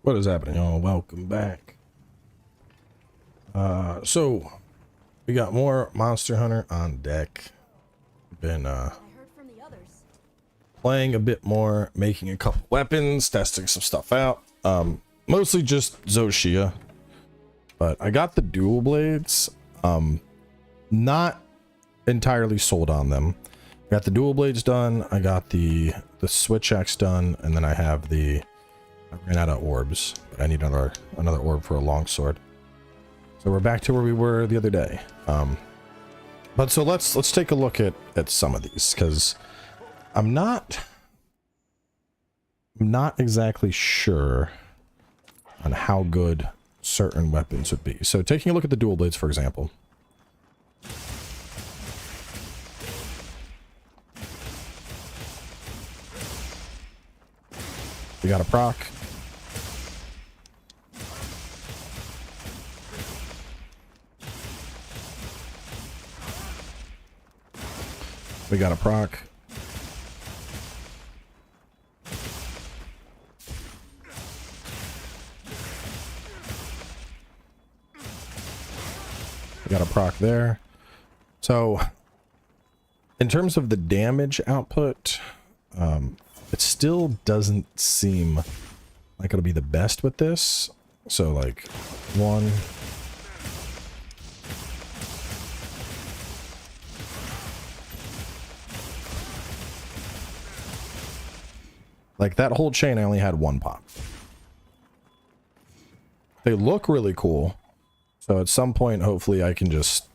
What is happening, y'all? Welcome back. So we got more Monster Hunter on deck. Been playing a bit more, making a couple weapons, testing some stuff out. Mostly just Zosia, but I got the dual blades. Not entirely sold on them. Got the dual blades done. I got the switch axe done, and then I have I ran out of orbs, but I need another orb for a longsword. So we're back to where we were the other day. But so let's take a look at some of these, because I'm not exactly sure on how good certain weapons would be. So taking a look at the dual blades, for example. We got a proc. We got a proc. We got a proc there. So, in terms of the damage output, it still doesn't seem like it'll be the best with this. So, like, one... Like, that whole chain, I only had one pop. They look really cool. So at some point, hopefully, I can just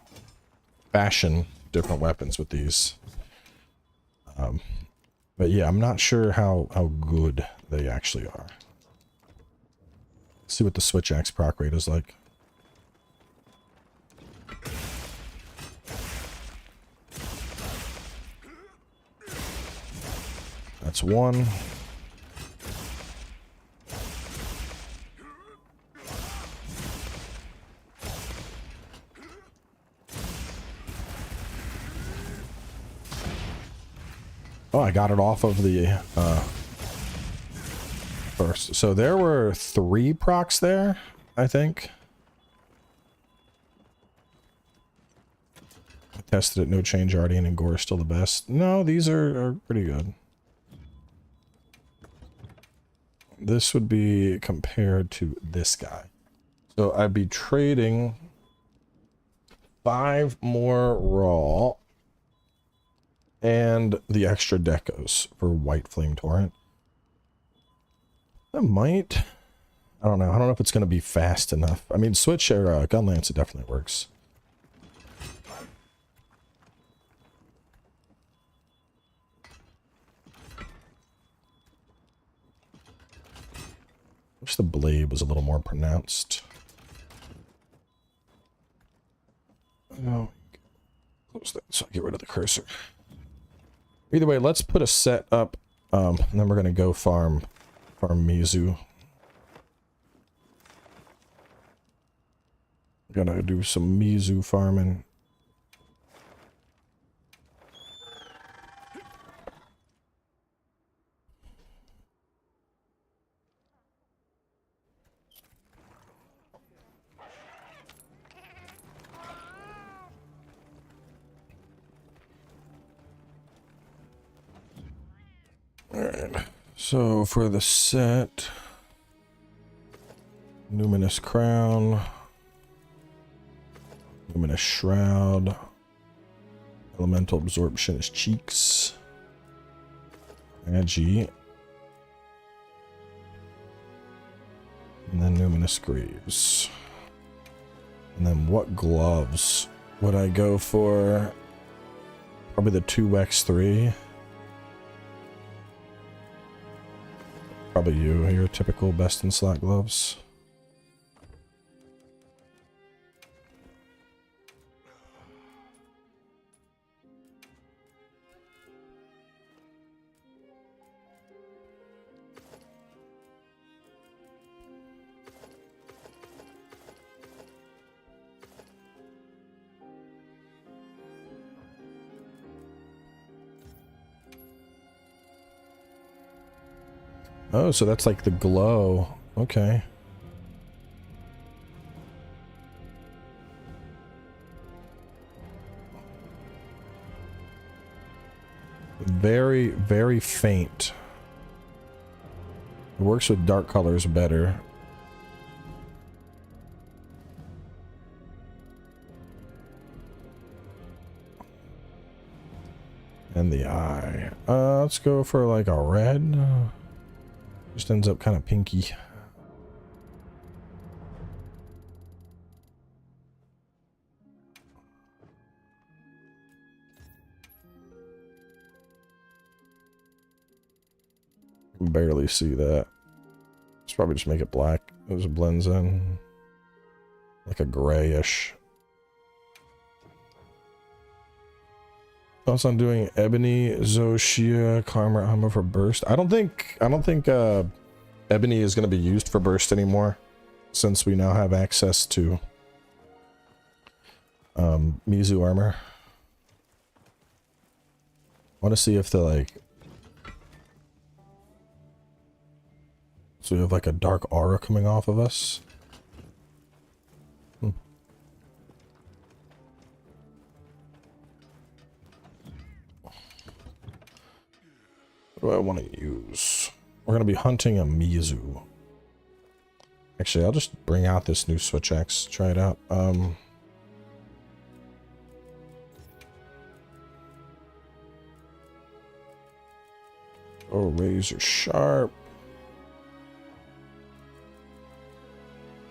fashion different weapons with these. But yeah, I'm not sure how good they actually are. Let's see what the switch axe proc rate is like. That's one. Oh, I got it off of the first. So there were 3 procs there, I think. I tested it, no change. Ardian and Gore are still the best. No, these are pretty good. This would be compared to this guy. So I'd be trading 5 more raw and the extra decos for White Flame Torrent. That might... I don't know. I don't know if it's going to be fast enough. I mean, switch or gun lance, it definitely works. Wish the blade was a little more pronounced. Oh, close that so I get rid of the cursor. Either way, let's put a set up, and then we're gonna go farm Mizu. Gonna do some Mizu farming. Alright, so for the set, Numinous Crown, Numinous Shroud, Elemental Absorption is Cheeks, Agi, and then Numinous Greaves. And then what gloves would I go for? Probably the 2x3. Probably your typical best in slot gloves. Oh, so that's like the glow Okay. Very, very faint. It works with dark colors better. And the eye. Let's go for like a red. Just ends up kind of pinky. Barely see that. Let's probably just make it black. It just blends in. Like a grayish. Also, I'm doing Ebony, Zosia, Karma, Ammo for burst. I don't think Ebony is going to be used for burst anymore, since we now have access to Mizu armor. I want to see if the like. So we have like a dark aura coming off of us. What do I want to use? We're going to be hunting a Mizu. Actually, I'll just bring out this new Switch X. Try it out. Oh, razor sharp.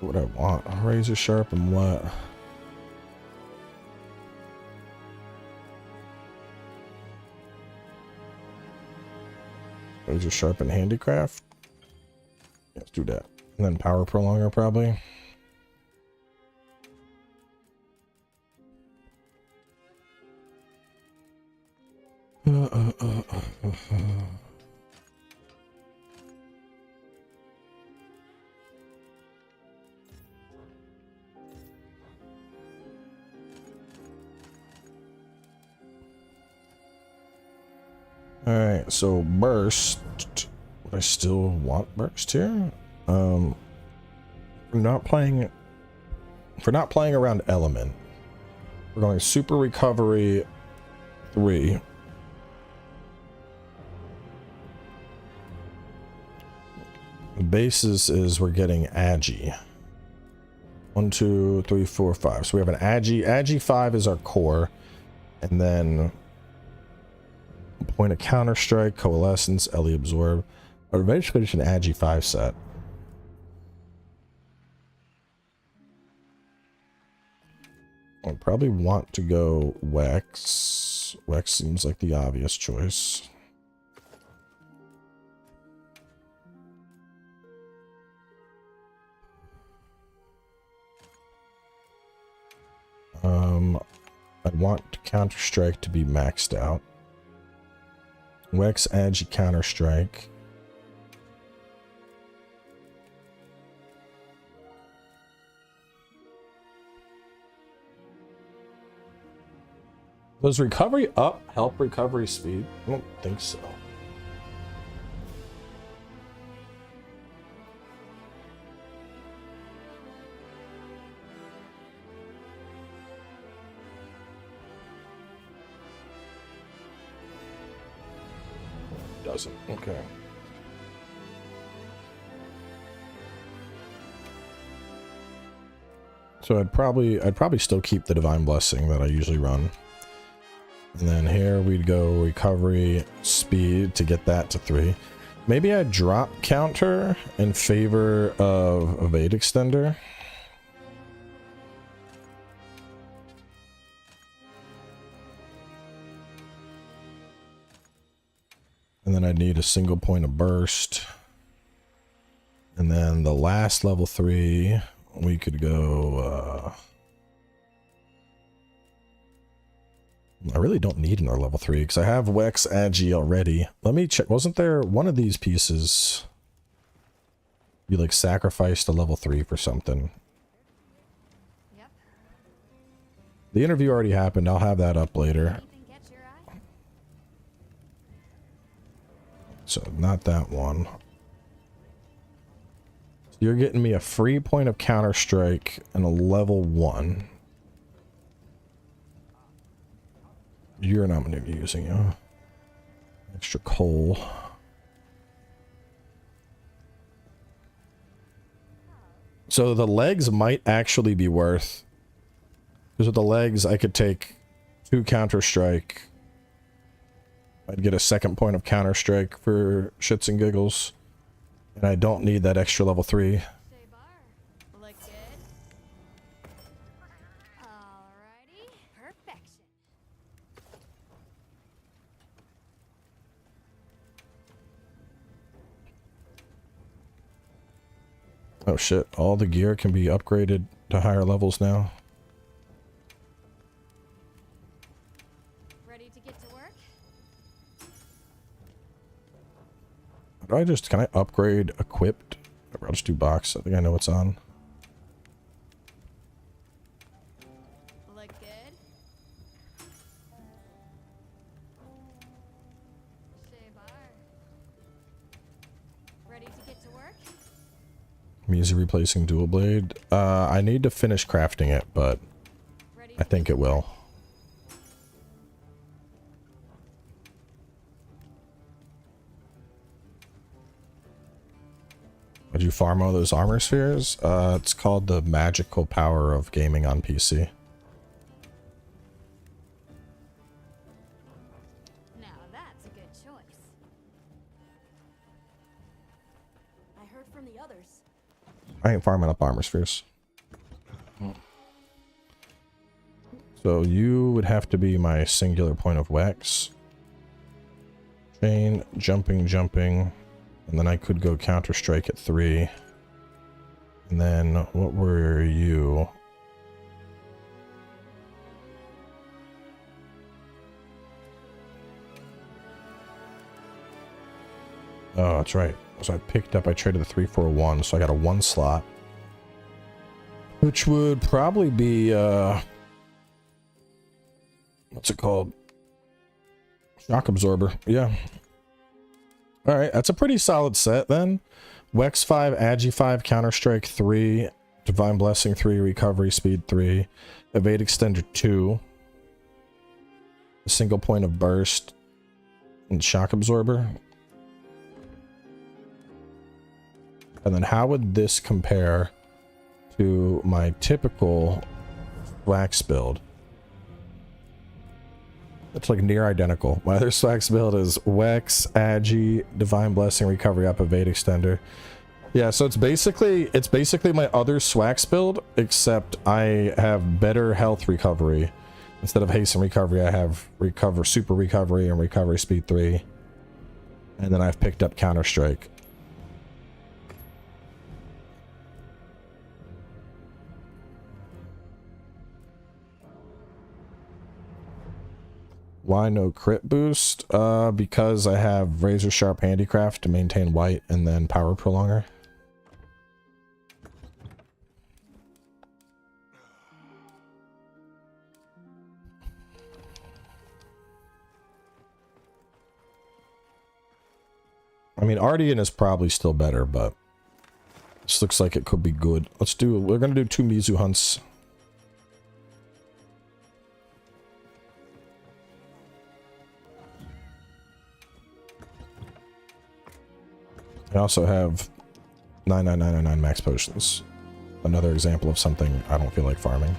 What do I want? Razor sharp and what? Razor sharp and handicraft. Yeah, let's do that. And then power prolonger probably. Alright, so burst. I still want burst here. For not playing around element. We're going super recovery 3. The basis is we're getting agi. 1, 2, 3, 4, 5. So we have an agi. Agi 5 is our core. And then point of counter strike, coalescence, Ellie absorb. Or eventually just an agi 5 set. I probably want to go Wex. Wex seems like the obvious choice. I want counter strike to be maxed out. Wex, agi, counter strike. Does recovery up help recovery speed? I don't think so. Doesn't. Okay. So I'd probably still keep the divine blessing that I usually run. And then here we'd go recovery speed to get that to 3. Maybe I drop counter in favor of evade extender. And then I'd need a single point of burst. And then the last level 3, we could go, I really don't need another level 3 because I have Wex Agi already. Let me check. Wasn't there one of these pieces you like sacrificed a level 3 for something? Yep. The interview already happened. I'll have that up later. So not that one. You're getting me a free point of counter strike and a level 1. You're not going to be using you. Extra coal. So the legs might actually be worth. Because with the legs, I could take 2 counter strike. I'd get a second point of counter strike for shits and giggles. And I don't need that extra level 3. Oh shit, all the gear can be upgraded to higher levels now. Ready to get to work? Can I upgrade equipped? I'll just do box. I think I know what's on. Look good. Ready to get to work? Mizu replacing dual blade. I need to finish crafting it, but I think it will. Did you farm all those armor spheres? It's called the magical power of gaming on PC. Now that's a good choice. I heard from the others. I ain't farming up armor spheres. So you would have to be my singular point of wax. Chain, jumping, and then I could go counter strike at 3. And then what were you? Oh, that's right. So I traded the 3 for a 1, so I got a 1 slot. Which would probably be, what's it called? Shock absorber, yeah. Alright, that's a pretty solid set then. Wex 5, Agi 5, Counter Strike 3, Divine Blessing 3, Recovery Speed 3, Evade Extender 2, a single point of burst, and Shock Absorber. And then how would this compare to my typical wax build? It's like near identical. My other wax build is Wex, Agi, Divine Blessing, Recovery Up, Evade Extender. Yeah, so it's basically my other Swax build, except I have better health recovery. Instead of haste and recovery, I have super recovery and recovery speed 3. And then I've picked up Counter Strike. Why no crit boost? Because I have Razor Sharp Handicraft to maintain white and then Power Prolonger. I mean, Ardian is probably still better, but this looks like it could be good. We're gonna do 2 Mizu hunts. I also have 99999 max potions. Another example of something I don't feel like farming.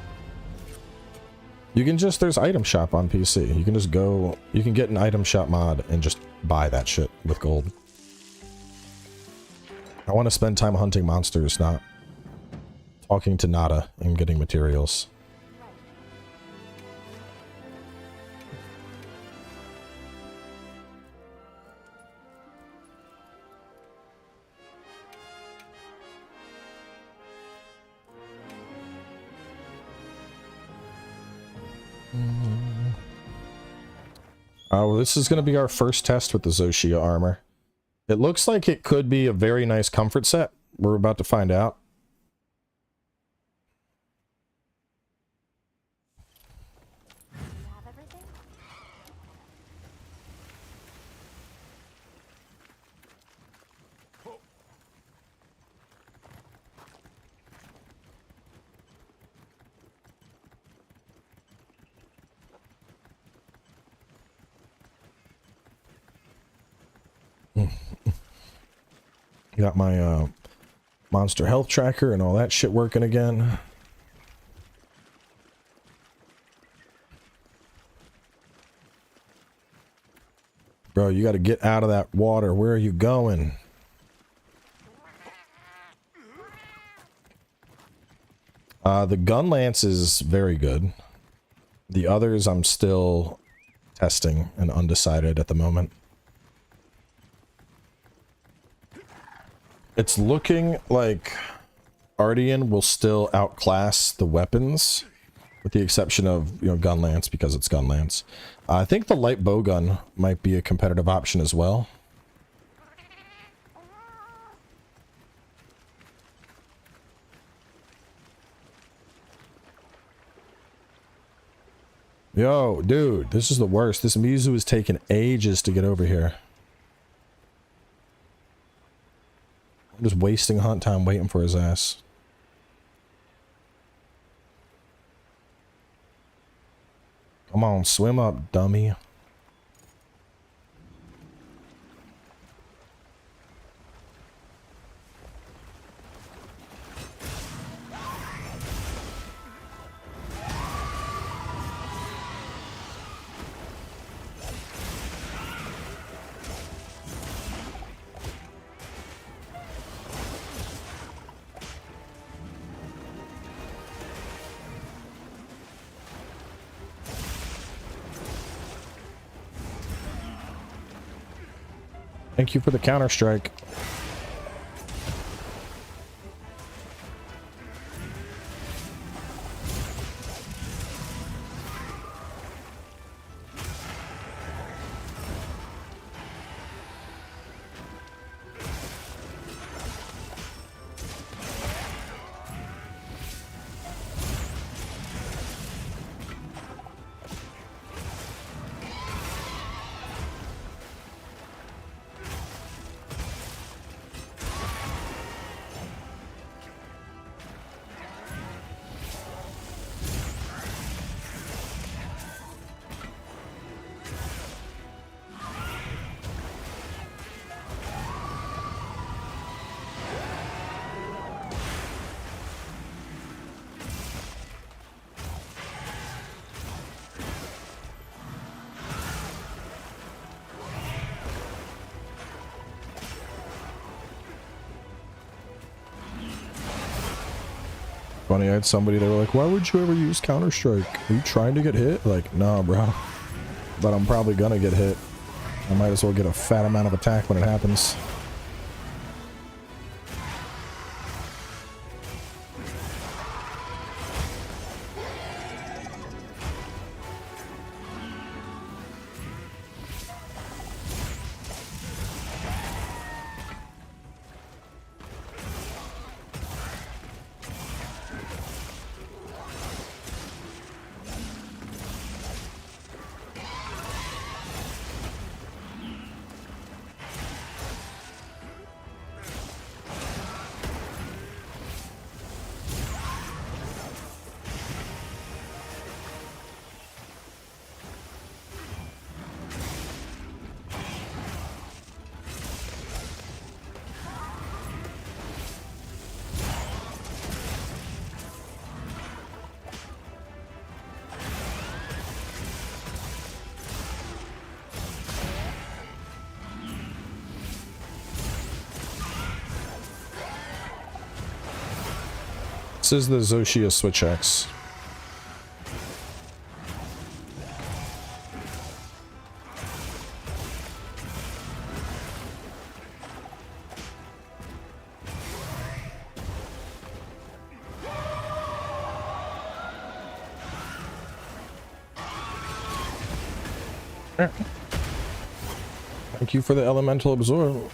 You can just, there's item shop on PC. You can just go, you can get an item shop mod and just buy that shit with gold. I want to spend time hunting monsters, not talking to Nata and getting materials. Oh, this is going to be our first test with the Zosia armor. It looks like it could be a very nice comfort set. We're about to find out. You have everything? Got my monster health tracker and all that shit working again. Bro, you got to get out of that water. Where are you going? The gun lance is very good. The others I'm still testing and undecided at the moment. It's looking like Ardian will still outclass the weapons, with the exception of, you know, gun lance, because it's gun lance. I think the light bow gun might be a competitive option as well. Yo, dude, this is the worst. This Mizu is taking ages to get over here. I'm just wasting hunt time waiting for his ass. Come on, swim up, dummy. Thank you for the counter-strike. Funny, I had somebody, they were like, why would you ever use Counter-Strike? Are you trying to get hit? Like, nah, bro. But I'm probably gonna get hit. I might as well get a fat amount of attack when it happens. This is the Zosia Switch X. Thank you for the elemental absorb.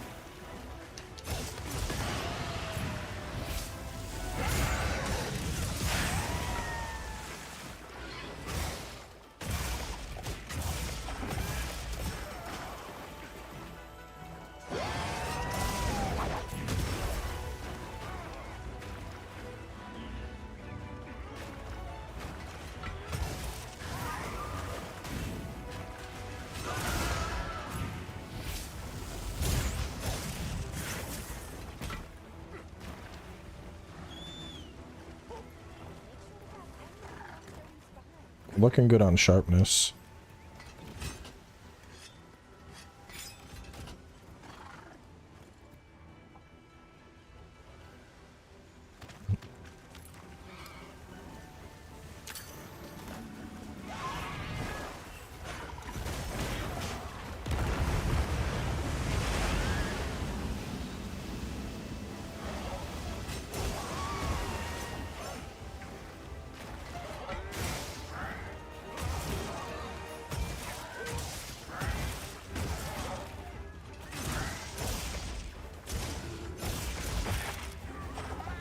Looking good on sharpness.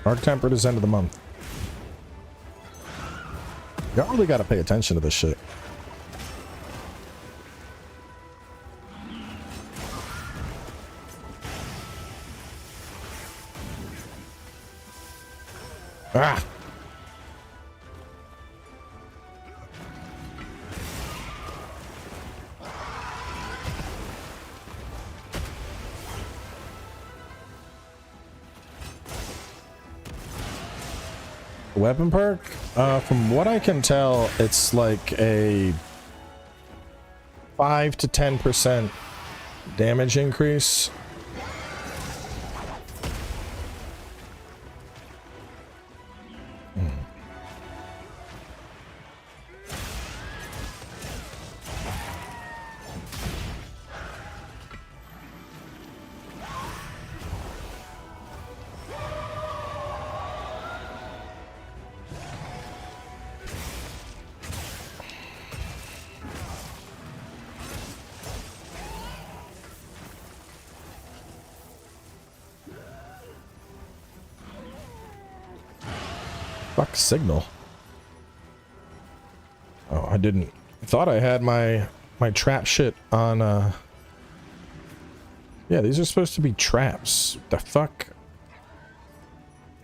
Dark tempered is end of the month. Y'all really gotta pay attention to this shit. Ah! Weapon perk? From what I can tell, it's like a 5 to 10% damage increase. Fuck signal. Oh, I didn't. I thought I had my trap shit on. Yeah, these are supposed to be traps. The fuck?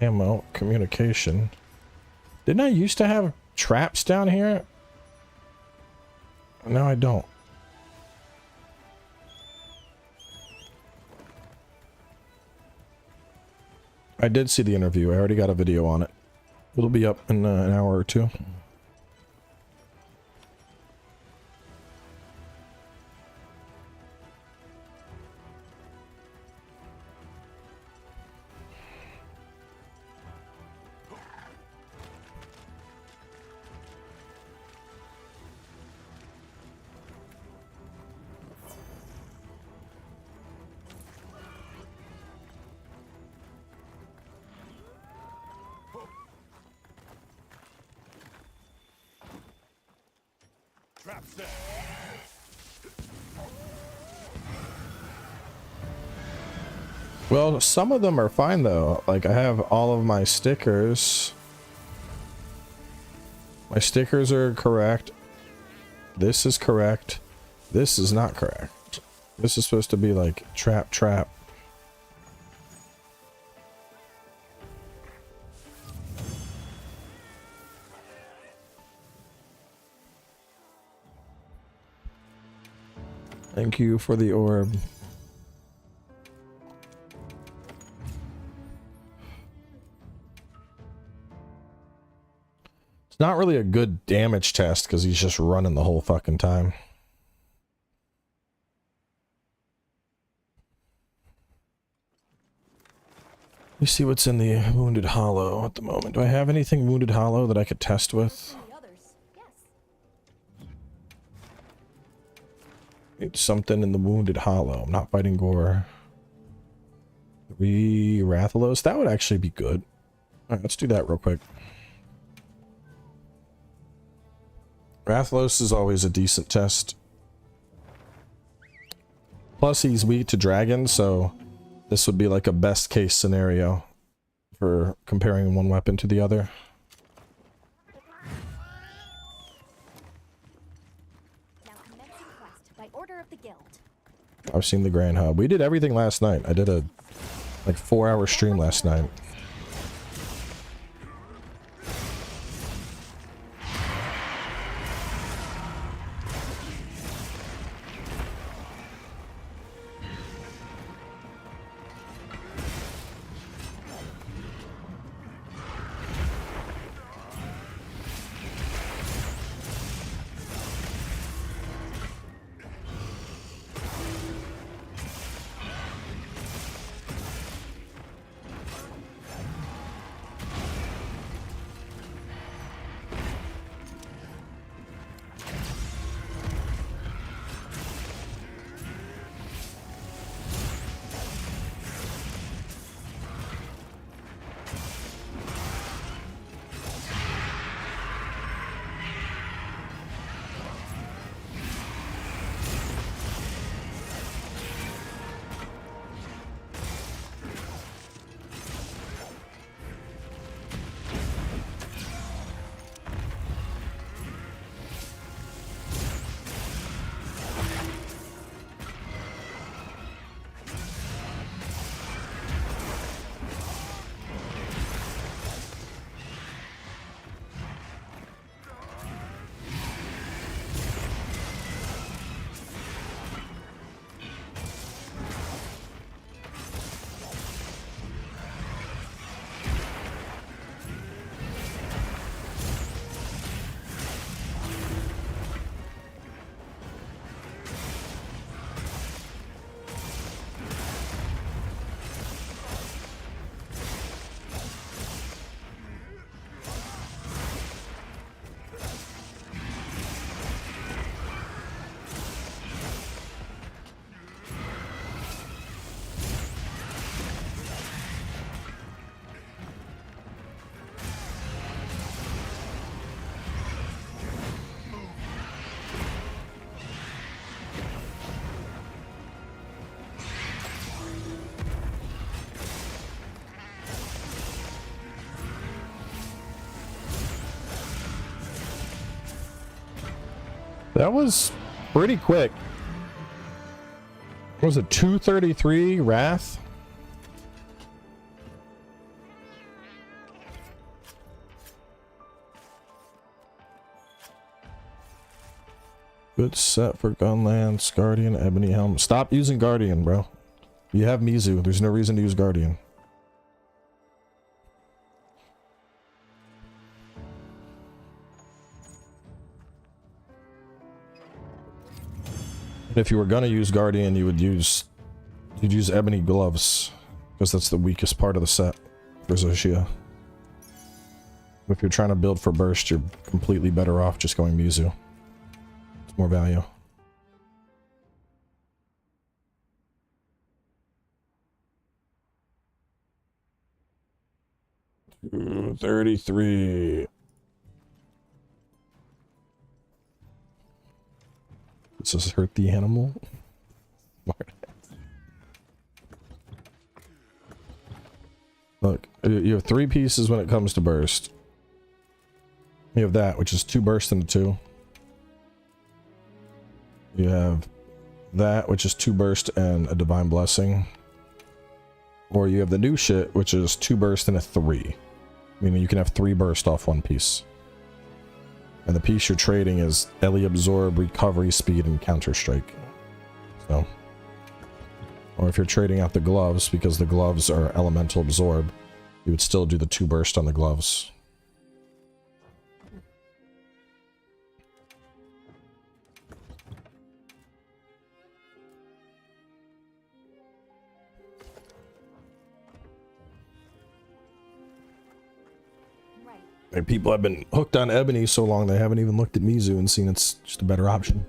Ammo, communication. Didn't I used to have traps down here? No, I don't. I did see the interview. I already got a video on it. It'll be up in an hour or two. Well, some of them are fine though. Like I have all of my stickers. My stickers are correct. This is correct. This is not correct. This is supposed to be like trap. Thank you for the orb. It's not really a good damage test because he's just running the whole fucking time. Let me see what's in the Wounded Hollow at the moment. Do I have anything Wounded Hollow that I could test with? It's something in the Wounded Hollow. I'm not fighting gore. 3 Rathalos. That would actually be good. Alright, let's do that real quick. Rathalos is always a decent test. Plus he's weak to dragons, so this would be like a best case scenario for comparing one weapon to the other. I've seen the Grand Hub. We did everything last night. I did a like 4-hour stream last night. That was pretty quick. What was it, 233 Wrath? Good set for Gunlance, Guardian, Ebony Helm. Stop using Guardian, bro. You have Mizu. There's no reason to use Guardian. If you were gonna use Guardian, you'd use Ebony Gloves, because that's the weakest part of the set for Zosia. If you're trying to build for burst, you're completely better off just going Mizu. It's more value. 233. Does this hurt the animal? Look, you have 3 pieces when it comes to burst. You have that, which is 2 burst into 2. You have that, which is 2 burst and a divine blessing. Or you have the new shit, which is 2 burst and a 3. Meaning you can have 3 burst off 1 piece. And the piece you're trading is Ellie Absorb, Recovery, Speed, and Counter Strike. So. Or if you're trading out the gloves, because the gloves are Elemental Absorb, you would still do the 2 burst on the gloves. And people have been hooked on Ebony so long they haven't even looked at Mizu and seen it's just a better option.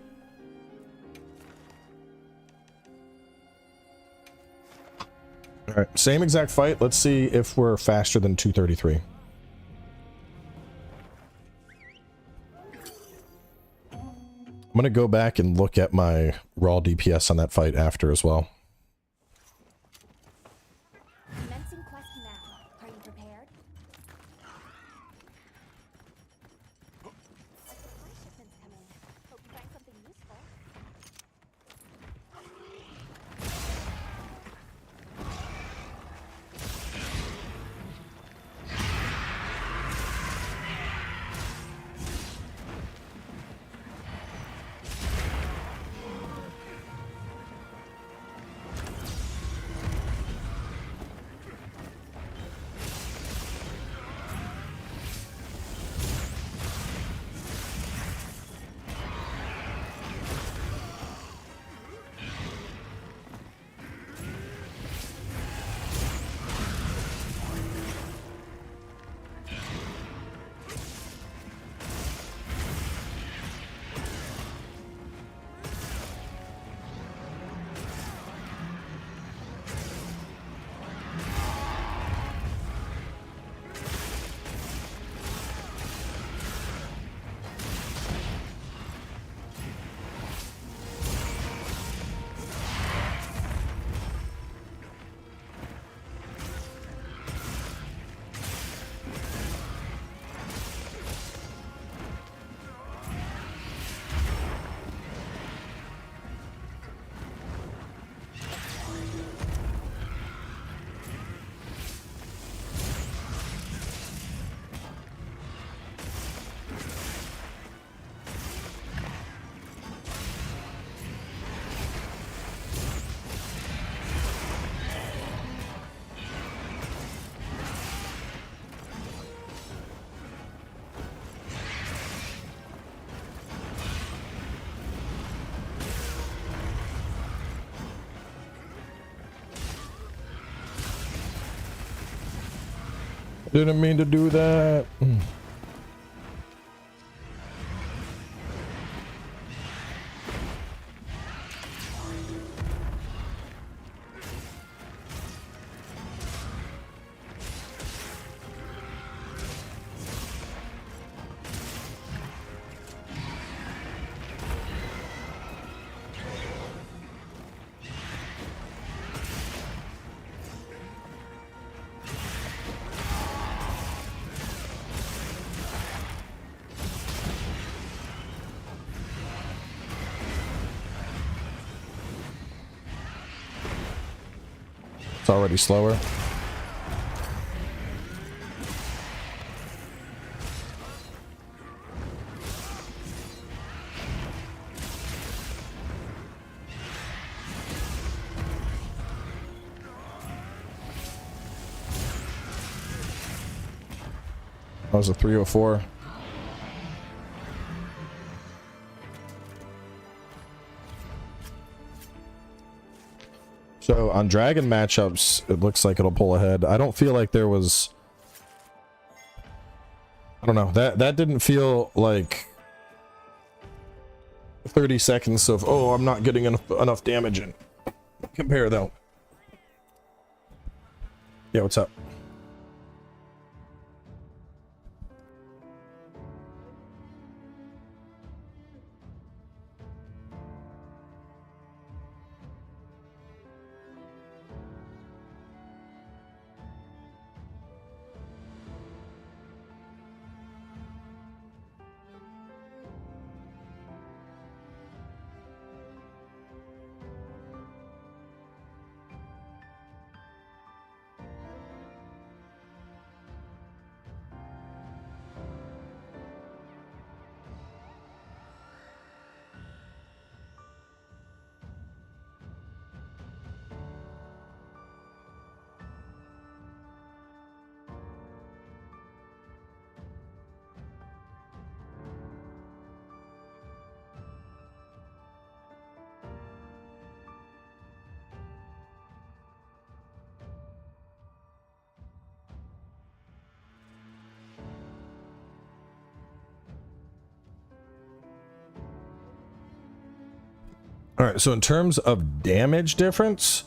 Alright, same exact fight. Let's see if we're faster than 233. I'm gonna go back and look at my raw DPS on that fight after as well. Commencing quest now. Are you prepared? My shipment's coming. Hope you find something useful. Didn't mean to do that. already slower. That was a 304. So on dragon matchups, it looks like it'll pull ahead. I don't feel like there was, I don't know, that didn't feel like 30 seconds of, oh, I'm not getting enough damage in. Compare though. Yeah, what's up? All right, so in terms of damage difference,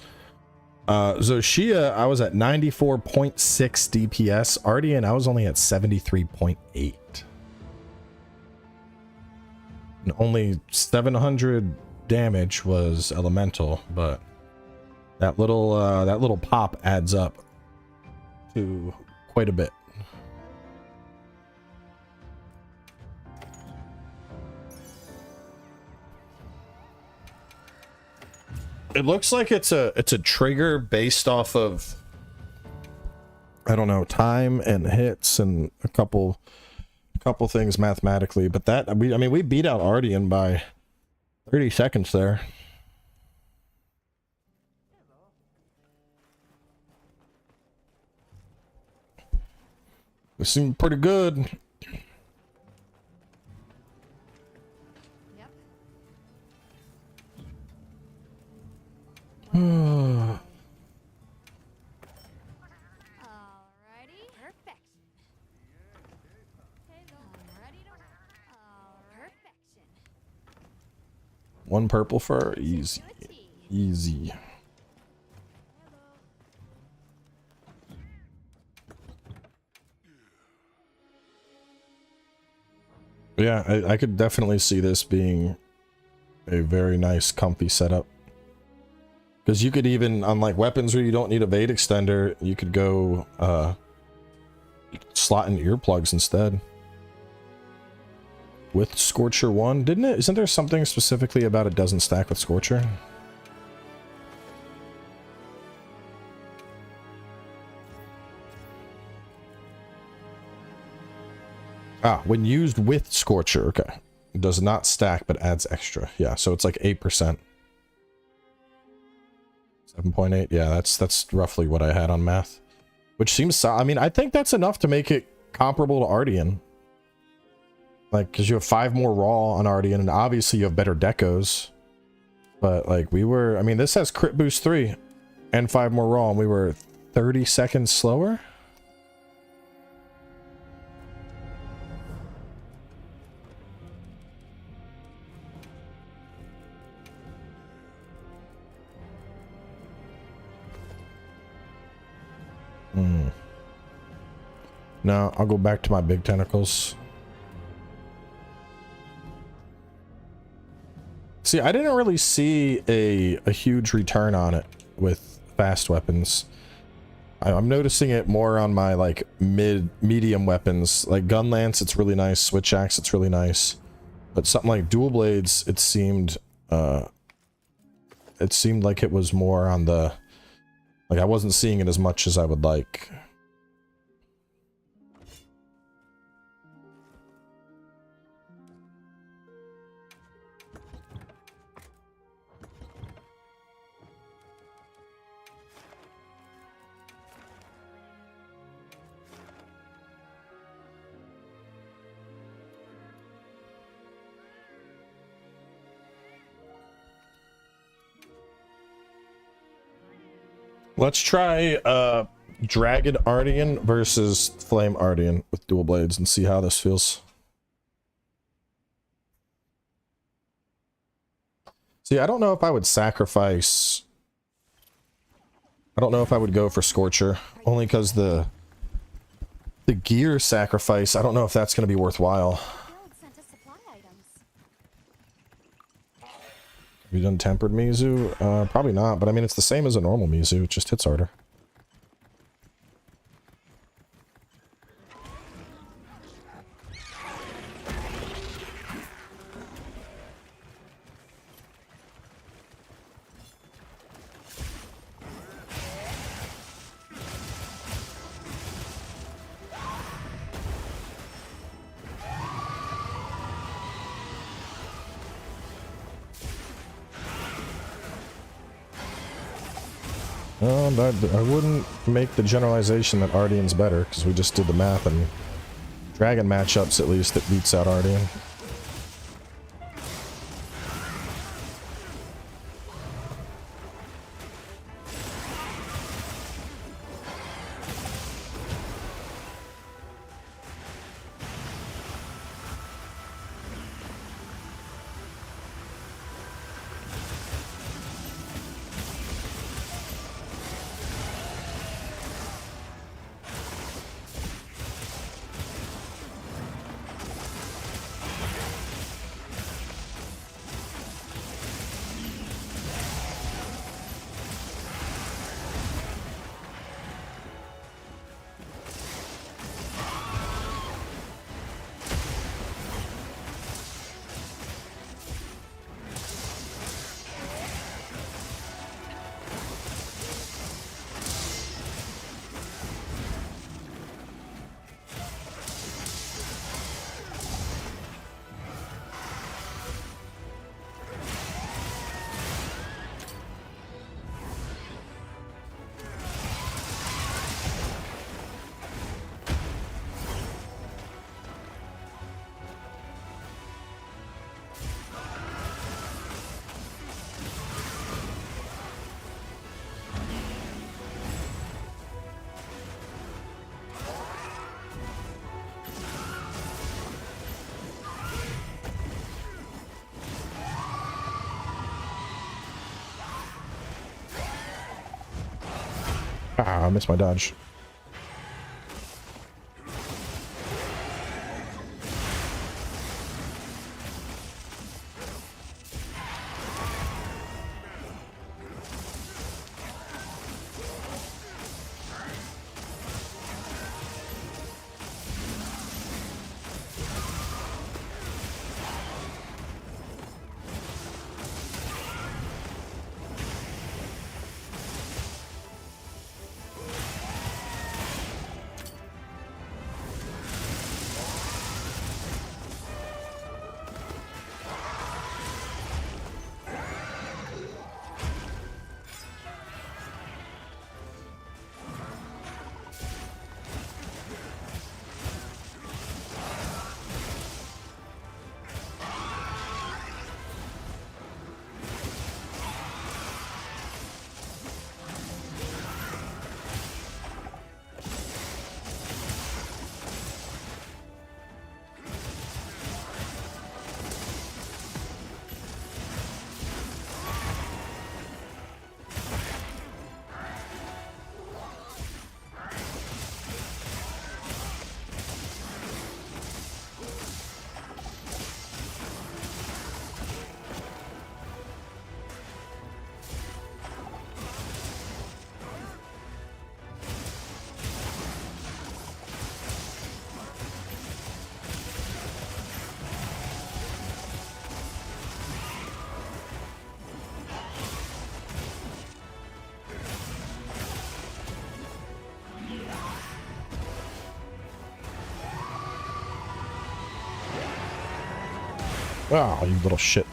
Zosia, I was at 94.6 DPS. Ardian, I was only at 73.8. And only 700 damage was elemental, but that little pop adds up to quite a bit. It looks like it's a trigger based off of, I don't know, time and hits and a couple things mathematically, but that I mean we beat out Ardian by 30 seconds there. It seemed pretty good. Alrighty. Perfection. Alrighty. Perfection. One purple fur, easy. Easy. Yeah, I could definitely see this being a very nice, comfy setup. Because you could even, on like weapons where you don't need a Vade extender, you could go slot in earplugs instead. With Scorcher 1, didn't it? Isn't there something specifically about it doesn't stack with Scorcher? Ah, when used with Scorcher, okay. It does not stack, but adds extra. Yeah, so it's like 8%. 7.8, yeah, that's roughly what I had on math. Which seems, I mean, I think that's enough to make it comparable to Ardian. Like, because you have 5 more raw on Ardian, and obviously you have better decos. But, like, we were, I mean, this has crit boost 3 and 5 more raw, and we were 30 seconds slower? No, I'll go back to my big tentacles. See, I didn't really see a huge return on it with fast weapons. I'm noticing it more on my like medium weapons. Like gun lance, it's really nice. Switch axe, it's really nice. But something like dual blades, it seemed like it was more on the Like, I wasn't seeing it as much as I would like. Let's try Dragon Ardian versus Flame Ardian with dual blades and see how this feels. See, I don't know if I would sacrifice... I don't know if I would go for Scorcher, only because the gear sacrifice, I don't know if that's going to be worthwhile. Have you done Tempered Mizu? Probably not, but I mean, it's the same as a normal Mizu, it just hits harder. I wouldn't make the generalization that Ardian's better, because we just did the math, and Dragon matchups, at least, it beats out Ardian. Ah, I missed my dodge. Oh, you little shit.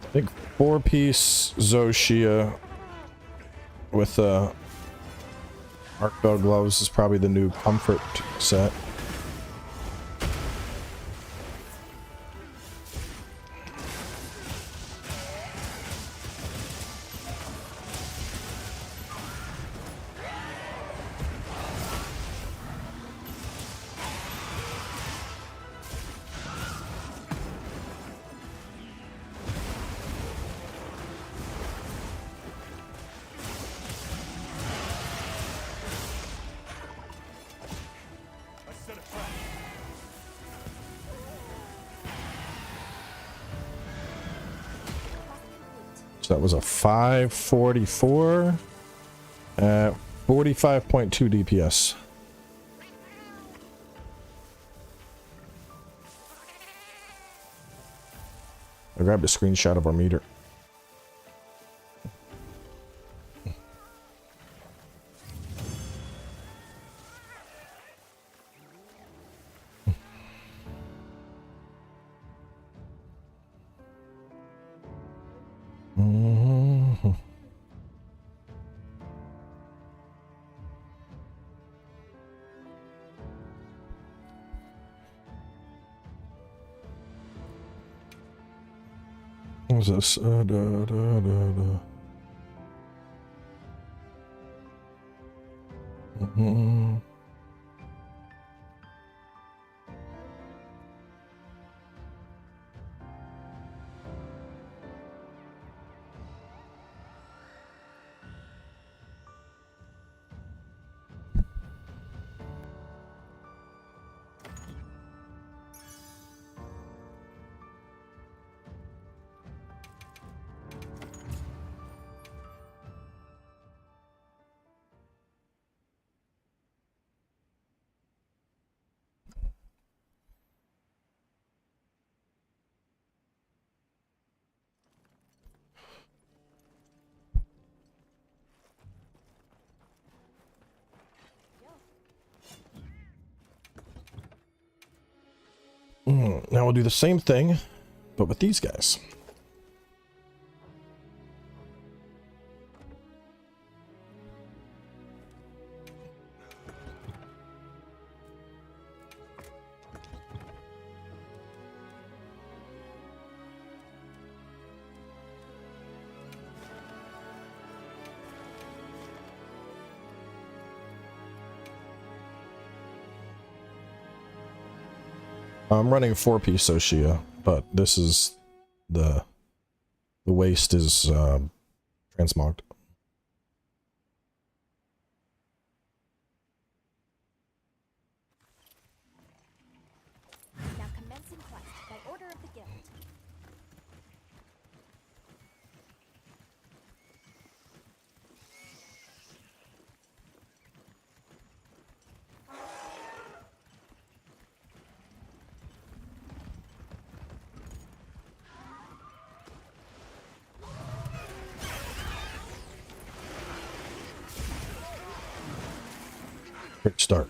I think 4-piece Zosia with Arc Bell gloves is probably the new comfort set. So that was a 544 at 45.2 DPS. I grabbed a screenshot of our meter. What was this? Now we'll do the same thing, but with these guys. I'm running 4-piece Zosia, but this is the waist is transmogged. Now commencing quest by order of the guild. Quick start.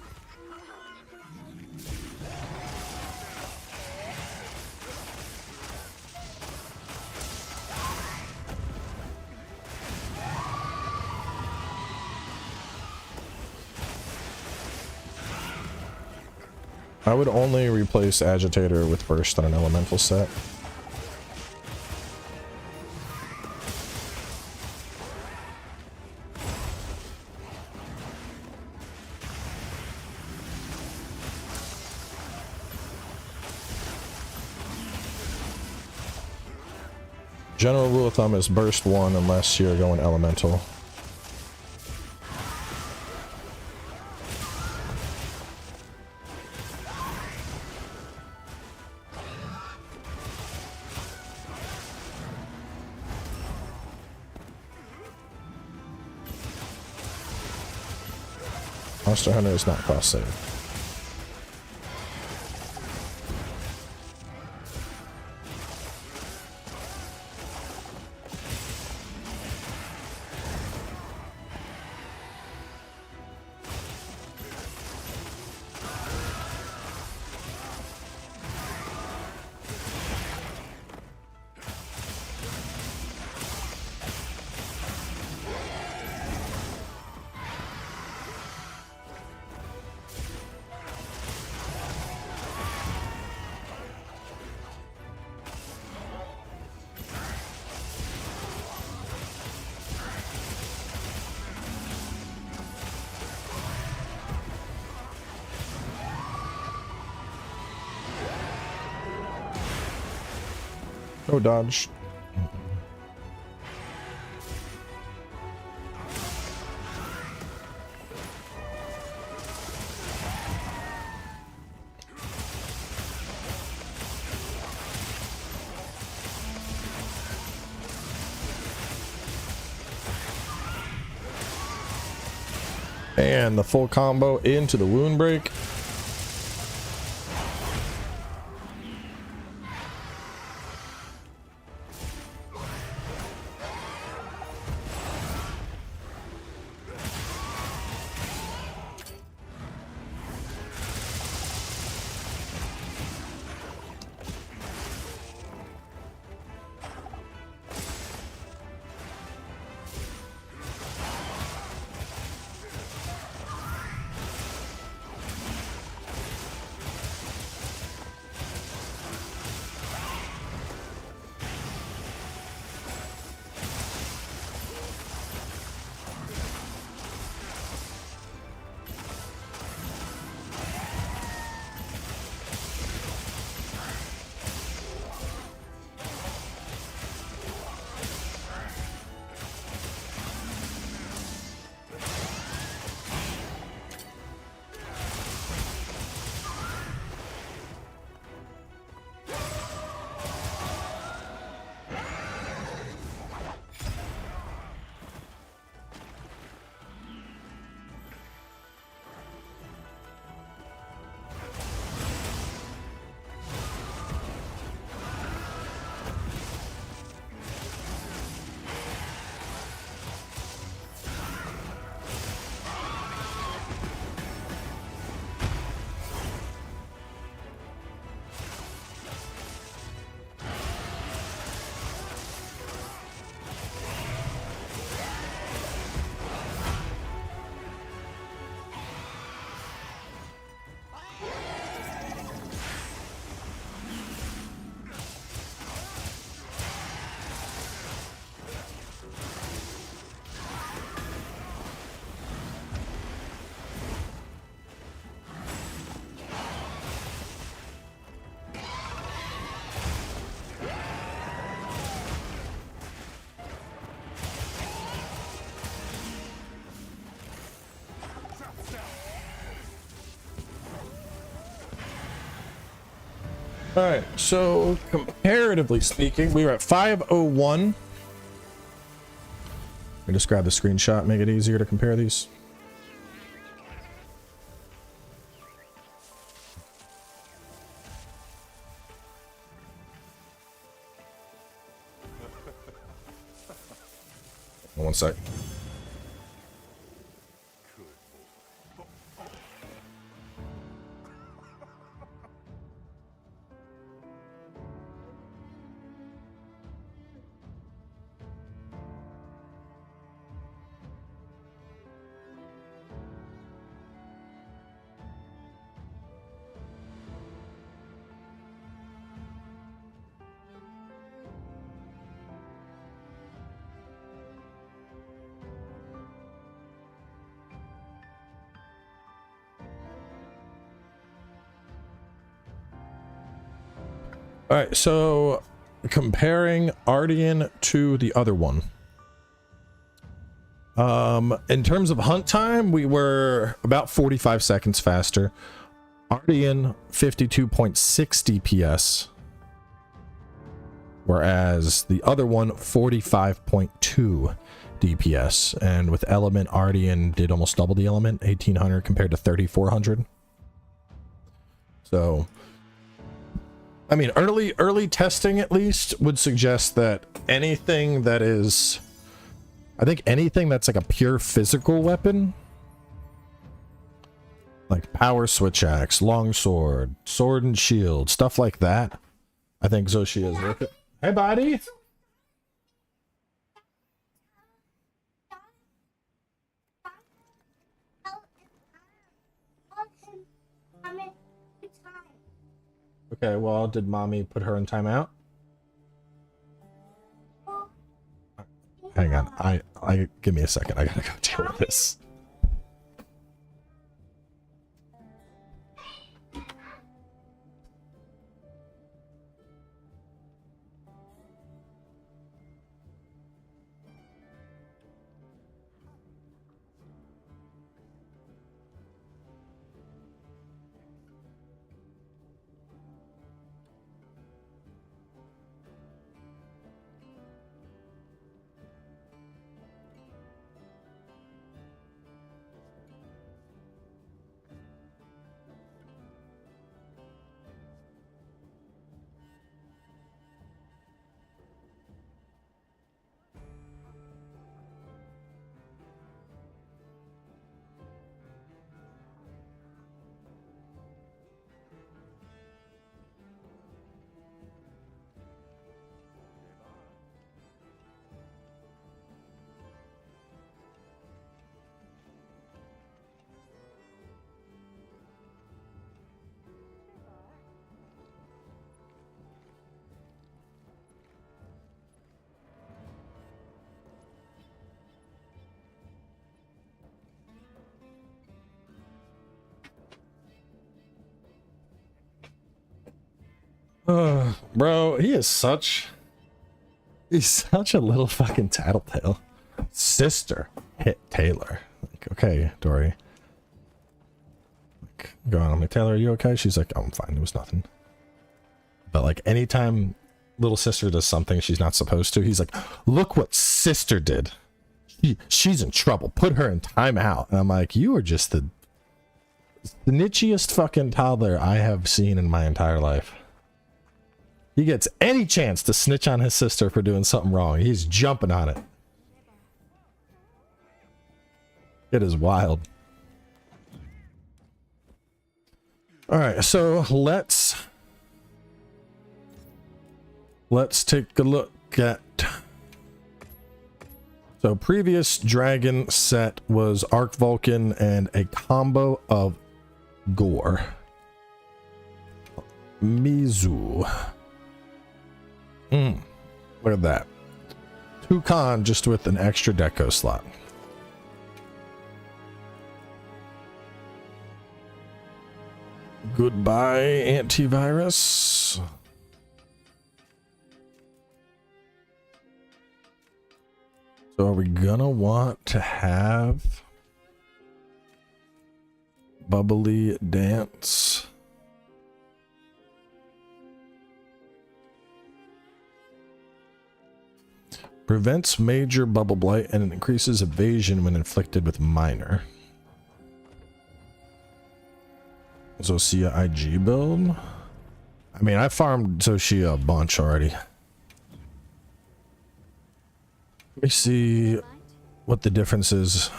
I would only replace Agitator with Burst on an elemental set. General rule of thumb is burst 1 unless you're going elemental. Monster Hunter is not cross save. No dodge. And the full combo into the wound break. All right, so comparatively speaking, we were at 501. I just grab the screenshot, make it easier to compare these. One sec. All right, so comparing Ardian to the other one. In terms of hunt time, we were about 45 seconds faster. Ardian 52.6 DPS, whereas the other one 45.2 DPS, and with element, Ardian did almost double the element, 1800 compared to 3400. So, I mean, early testing at least would suggest that anything that is, I think anything that's like a pure physical weapon, like power switch axe, longsword, sword and shield, stuff like that, I think Zosia is worth it. Hey, buddy. Okay, well, did mommy put her in timeout? Hang on, I give me a second. I gotta go deal with this. Bro, he's such a little fucking tattletale. Sister hit Taylor. Like, okay, Dory. Like, go on, I'm like, Taylor, are you okay? She's like, oh, I'm fine, it was nothing. But like, anytime little sister does something she's not supposed to, he's like, look what sister did. She's in trouble. Put her in timeout. And I'm like, you are just the snitchiest fucking toddler I have seen in my entire life. He gets any chance to snitch on his sister for doing something wrong, he's jumping on it. It is wild. All right, so let's take a look at. So previous dragon set was Arc Vulcan and a combo of gore. Mizu. Look at that. 2 con just with an extra deco slot. Goodbye, antivirus. So are we gonna want to have Bubbly dance? Prevents major bubble blight and increases evasion when inflicted with minor. Zosia IG build? I mean, I farmed Zosia a bunch already. Let me see what the difference is.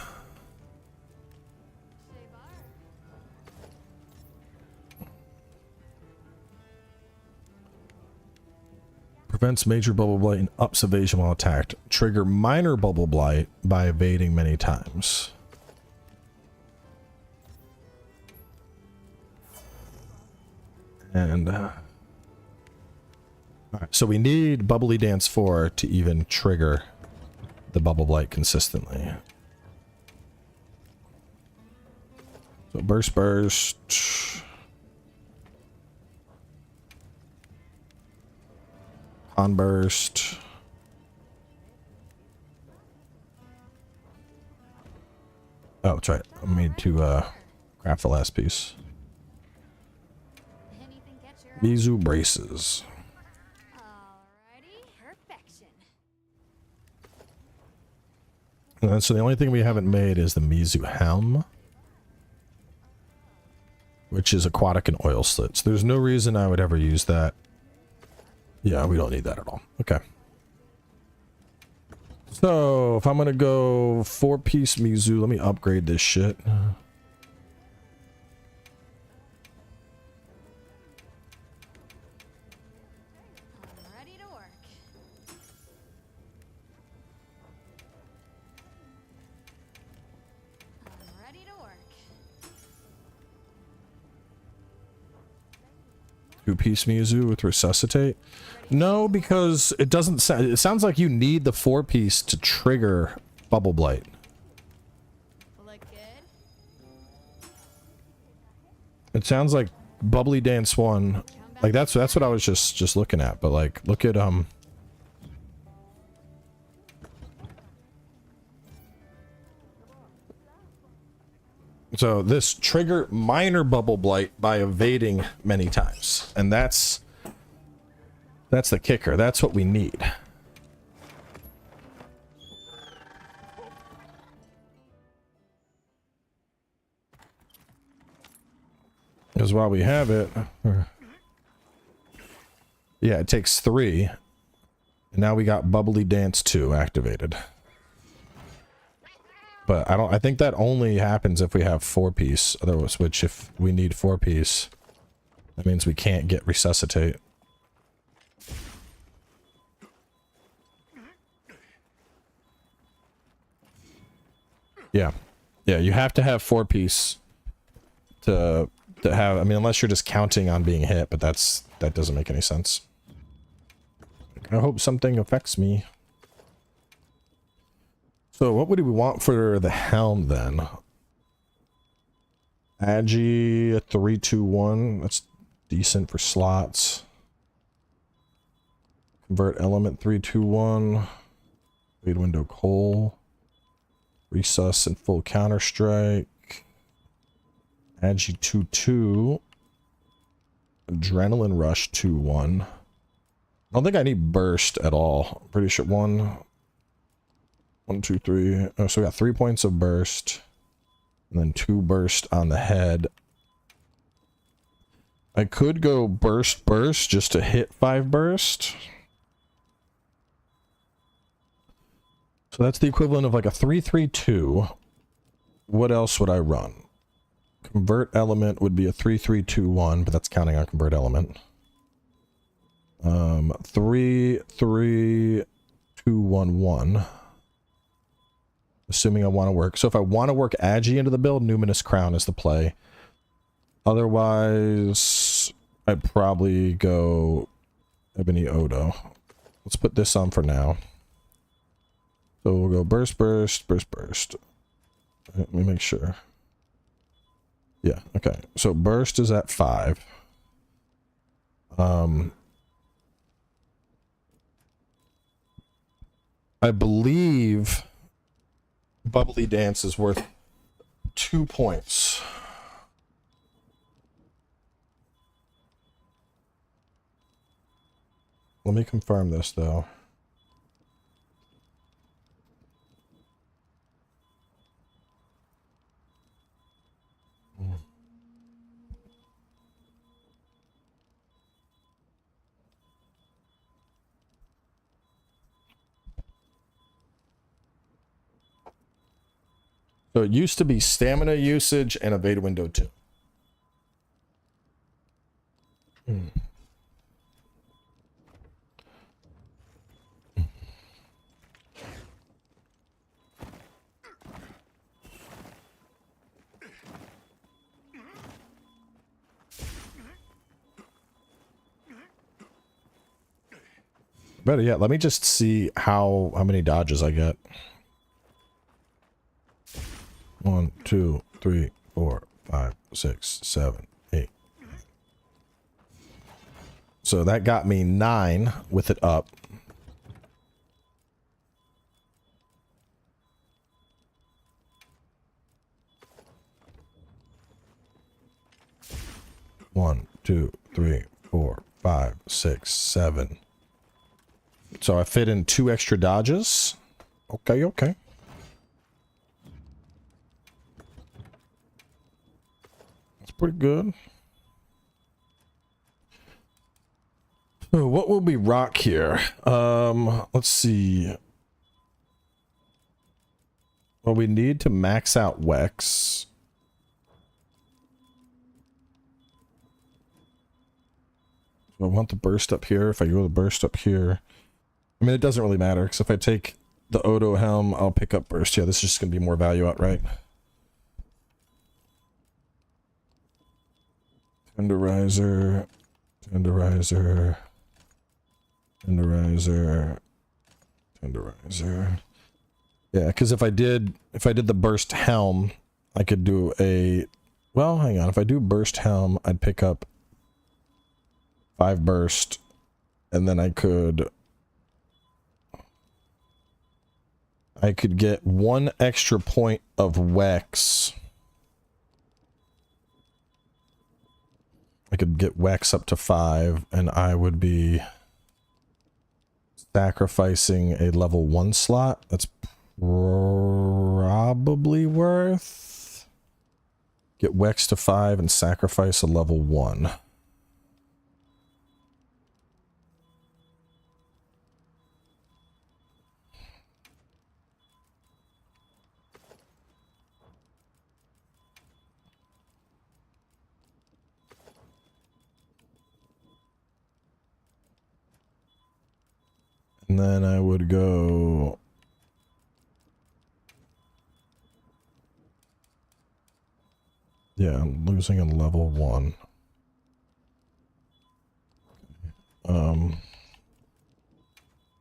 Prevents major bubble blight and ups evasion while attacked. Trigger minor bubble blight by evading many times. And all right, so we need Bubbly Dance 4 to even trigger the bubble blight consistently. So burst. On burst. Oh, that's right. I need to craft the last piece. Mizu braces. Alrighty, perfection. And then, so the only thing we haven't made is the Mizu helm, which is aquatic and oil slits. There's no reason I would ever use that. Yeah, we don't need that at all. Okay. So, if I'm gonna go 4-piece Mizu, let me upgrade this shit. I'm ready to work. I'm ready to work. 2-piece Mizu with resuscitate. No, because it doesn't sound. It sounds like you need the 4-piece to trigger Bubble Blight. Look good. It sounds like Bubbly Dance 1. Like that's what I was just looking at. But like, look at So this trigger minor Bubble Blight by evading many times, and that's the kicker. That's what we need. Because while we have it, yeah, it takes 3, and now we got Bubbly Dance 2 activated. But I think that only happens if we have 4-piece. Otherwise, which if we need 4-piece, that means we can't get resuscitate. Yeah. Yeah, you have to have 4-piece to have, I mean, unless you're just counting on being hit, but that doesn't make any sense. I hope something affects me. So what would we want for the helm then? Agi 321, that's decent for slots. Convert element 321. Fade window coal. Resus and full counter strike. Agi 2-2. Adrenaline rush 2-1. I don't think I need burst at all. I'm pretty sure 1, 2, 3. Oh, so we got 3 points of burst. And then 2 burst on the head. I could go burst just to hit 5 burst. So that's the equivalent of like a 3-3-2. What else would I run? Convert element would be a 3-3-2-1, but that's counting on convert element. 3-3-2-1-1. Assuming I want to work. So if I want to work Agi into the build, Numinous Crown is the play. Otherwise, I'd probably go Ebony Odo. Let's put this on for now. So we'll go burst, burst, burst, burst. Let me make sure. Yeah, okay. So burst is at 5. I believe Bubbly Dance is worth 2 points. Let me confirm this though. So it used to be stamina usage and evade window 2. Better yet, let me just see how many dodges I get. 1, 2, 3, 4, 5, 6, 7, 8. So that got me 9 with it up. One, 2, 3, 4, 5, 6, 7. So I fit in 2 extra dodges. Okay, okay. pretty good. So what will we rock here? Let's see. Well, we need to max out Wex. So I want the burst up here. If I go the burst up here, I mean, it doesn't really matter, because if I take the Odo helm, I'll pick up burst. Yeah, this is just going to be more value outright. Tenderizer, tenderizer, tenderizer, tenderizer. Yeah, because if I did the burst helm, I could do a, well, hang on. If I do burst helm, I'd pick up 5 burst, and then I could get 1 extra point of Wex. I could get Wex up to 5, and I would be sacrificing a level 1 slot. That's probably worth. Get Wex to 5 and sacrifice a level 1. And then I would go... Yeah, I'm losing a level 1.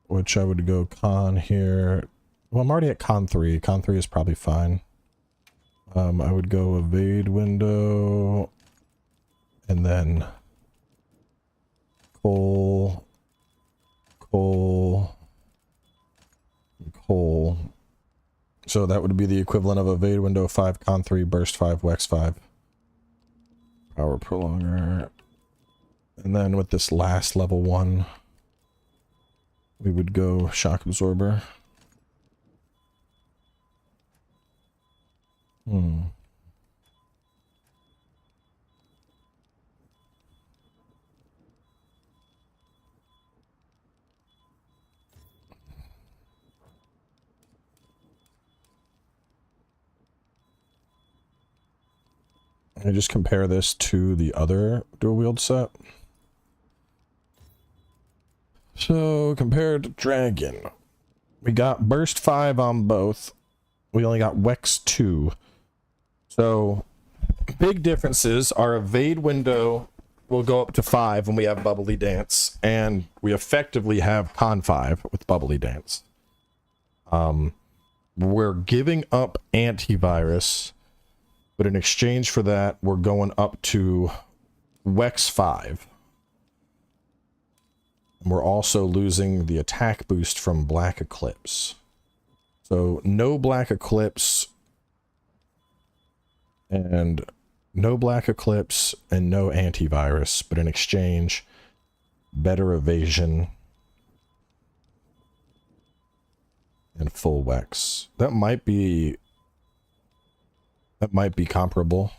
Which I would go con here. Well, I'm already at con 3. Con 3 is probably fine. I would go evade window. And then... Coal... Coal... Coal. So that would be the equivalent of evade window 5, con 3, burst 5, Wex 5. Power prolonger. And then with this last level 1, we would go shock absorber. I just compare this to the other dual wield set. So compared to Dragon, we got burst 5 on both. We only got Wex 2. So big differences. Our evade window will go up to 5 when we have Bubbly Dance, and we effectively have con 5 with Bubbly Dance. We're giving up antivirus, but in exchange for that, we're going up to Wex 5. And we're also losing the attack boost from Black Eclipse. So no Black Eclipse, and no Black Eclipse, and no antivirus, but in exchange, better evasion and full Wex. That might be comparable.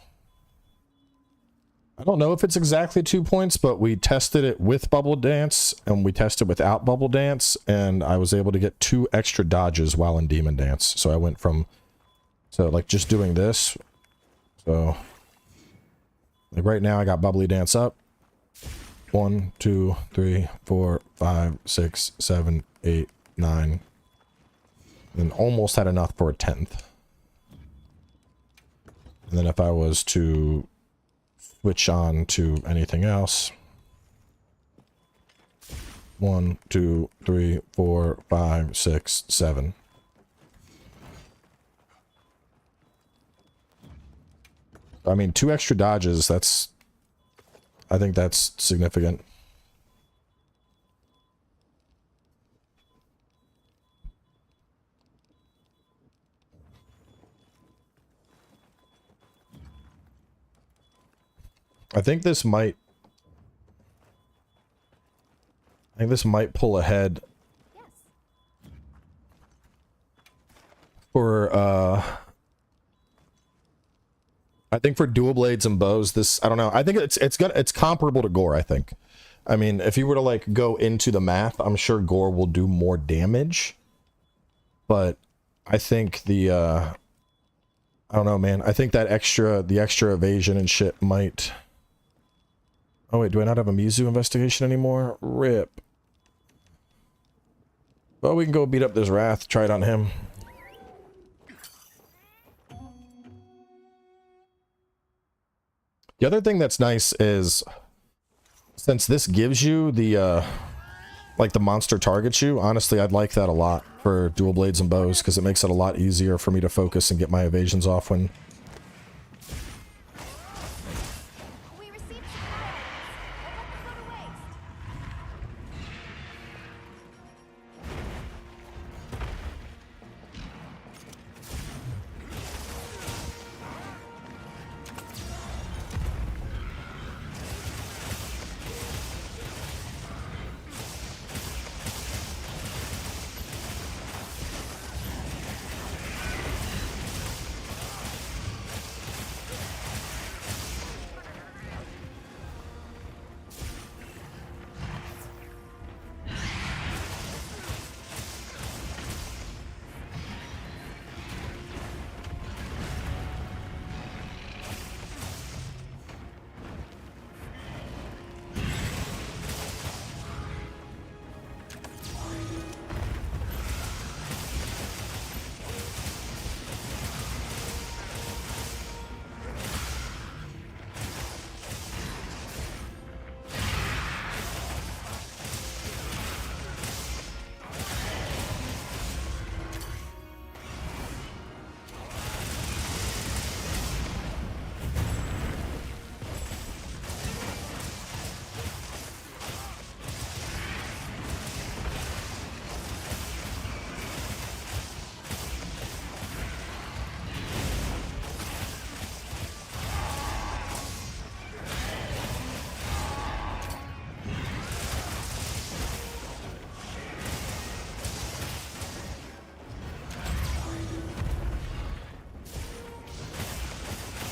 I don't know if it's exactly 2 points, but we tested it with Bubble Dance and we tested without Bubble Dance, and I was able to get 2 extra dodges while in Demon Dance. So I went from, so like just doing this. So like right now I got Bubbly Dance up. 1, 2, 3, 4, 5, 6, 7, 8, 9. And almost had enough for a 10th. And then if I was to switch on to anything else. 1, 2, 3, 4, 5, 6, 7. I mean, 2 extra dodges, I think that's significant. I think this might pull ahead for I think for dual blades and bows, this, I don't know. I think it's comparable to gore, I think. I mean, if you were to like go into the math, I'm sure gore will do more damage. But I think the I don't know, man. I think that the extra evasion and shit might. Oh wait, do I not have a Mizu investigation anymore? RIP. Well, we can go beat up this Wrath, try it on him. The other thing that's nice is, since this gives you the, like the monster targets you, honestly, I'd like that a lot for dual blades and bows, because it makes it a lot easier for me to focus and get my evasions off when... We received some credits. What will go to waste?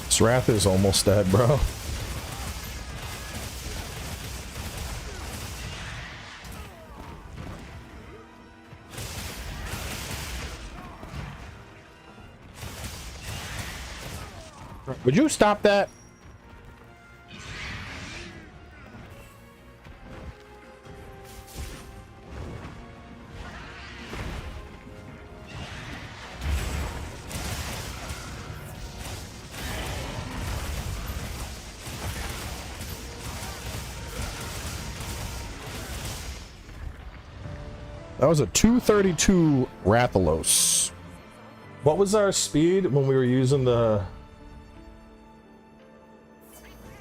This Wrath is almost dead, bro. Would you stop that? That was a 232 Rathalos. What was our speed when we were using the...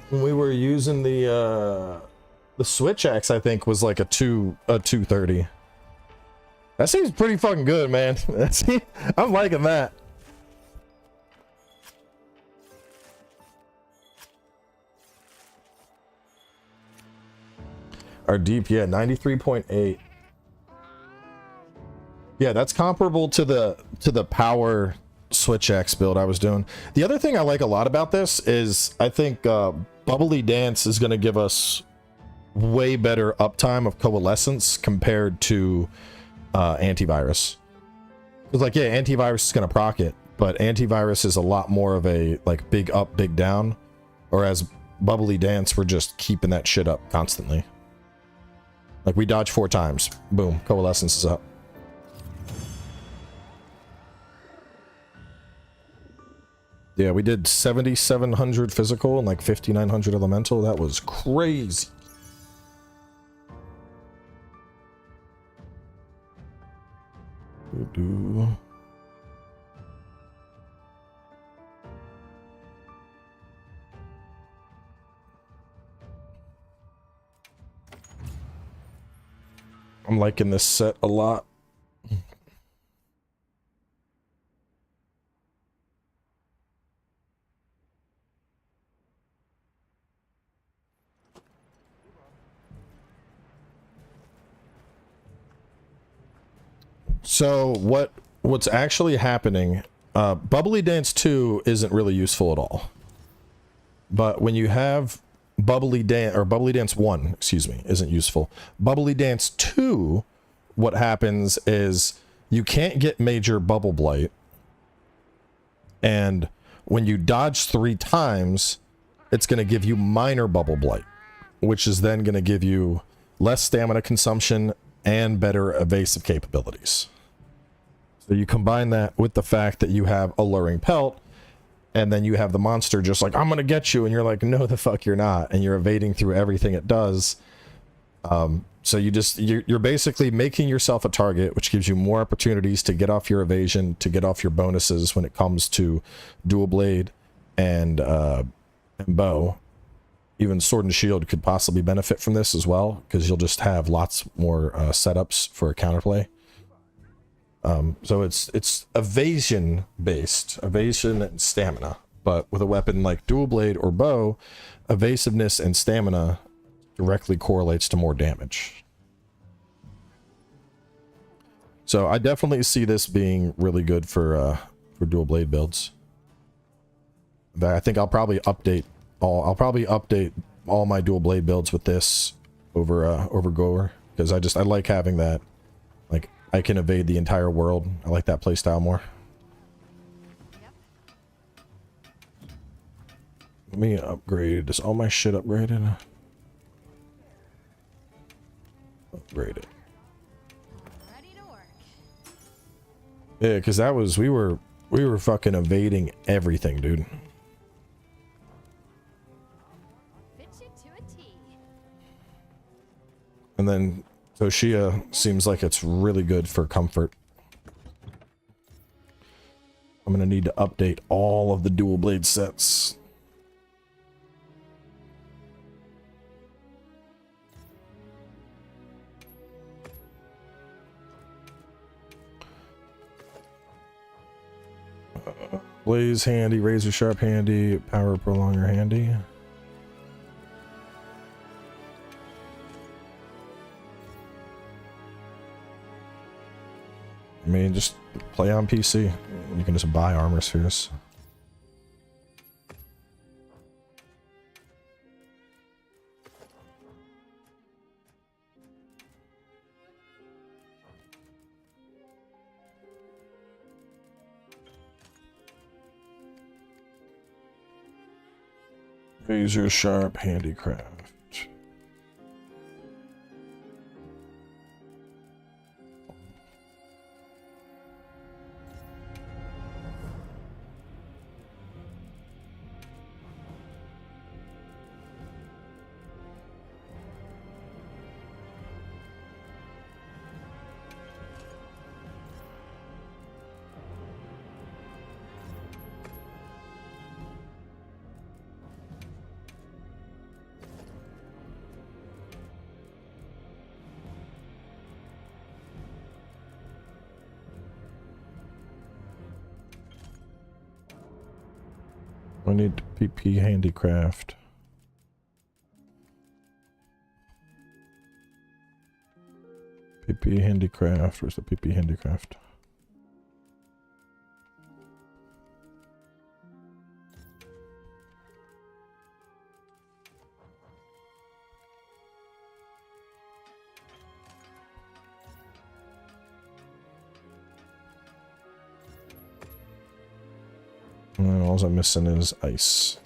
When we were using the switch axe, I think was like a 230. That seems pretty fucking good, man. I'm liking that. Our deep, yeah, 93.8. Yeah, that's comparable to the power switch X build I was doing. The other thing I like a lot about this is I think Bubbly Dance is going to give us way better uptime of coalescence compared to antivirus. Because like, yeah, antivirus is going to proc it, but antivirus is a lot more of a like big up, big down, whereas Bubbly Dance, we're just keeping that shit up constantly. Like we dodge 4 times, boom, coalescence is up. Yeah, we did 7,700 physical and like 5,900 elemental. That was crazy. I'm liking this set a lot. So what's actually happening, Bubbly Dance 2 isn't really useful at all. But when you have Bubbly Dance, or Bubbly Dance 1, excuse me, isn't useful. Bubbly Dance 2, what happens is you can't get major Bubble Blight. And when you dodge 3 times, it's going to give you minor Bubble Blight, which is then going to give you less stamina consumption and better evasive capabilities. So you combine that with the fact that you have Alluring Pelt, and then you have the monster just like, I'm going to get you, and you're like, no, the fuck you're not, and you're evading through everything it does. So you're basically making yourself a target, which gives you more opportunities to get off your evasion, to get off your bonuses when it comes to dual blade and bow. Even sword and shield could possibly benefit from this as well, because you'll just have lots more setups for a counterplay. So it's evasion based, evasion and stamina, but with a weapon like dual blade or bow, evasiveness and stamina directly correlates to more damage. So I definitely see this being really good for dual blade builds. I think I'll probably update all my dual blade builds with this over Goer, because I like having that. Like, I can evade the entire world. I like that playstyle more. Yep. Let me upgrade. Is all my shit upgraded? Upgrade it. Ready to work. Yeah, because that was we were fucking evading everything, dude. Fit you to a T. And then Zosia seems like it's really good for comfort. I'm gonna need to update all of the dual blade sets. Blaze handy, razor sharp handy, power prolonger handy. I mean, just play on PC. You can just buy armor spheres. Razor sharp handicraft. I need PP handicraft. PP handicraft. Where's the PP handicraft? All I'm missing is ice.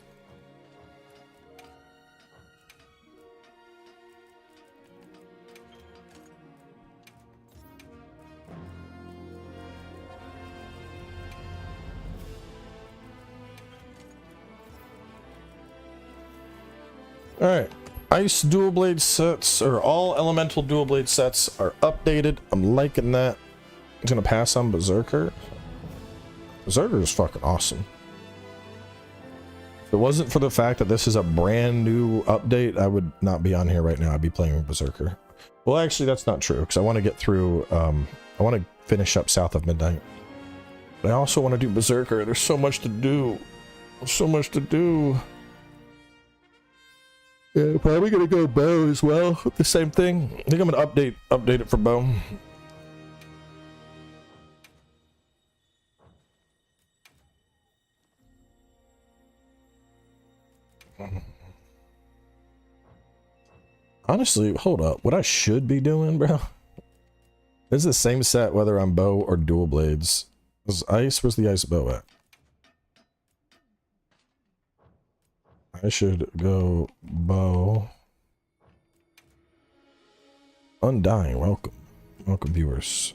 Alright, ice dual blade sets, or all elemental dual blade sets are updated. I'm liking that. I'm gonna pass on Berserker. Berserker is fucking awesome. If it wasn't for the fact that this is a brand new update, I would not be on here right now. I'd be playing Berserker. Well, actually, that's not true, because I want to get through, I want to finish up South of Midnight. But I also want to do Berserker. There's so much to do. There's so much to do. Yeah, probably gonna go bow as well. The same thing. I think I'm gonna update it for bow. Honestly, hold up. What I should be doing, bro? This is the same set whether I'm bow or dual blades. Is ice? Where's the ice bow at? I should go bow. Undying, welcome. Welcome, viewers.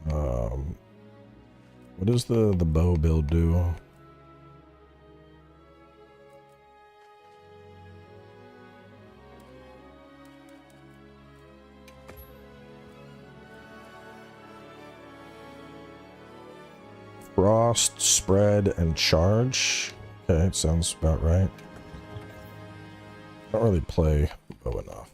What does the bow build do? Frost, spread, and charge. Okay, it sounds about right. I don't really play bow enough.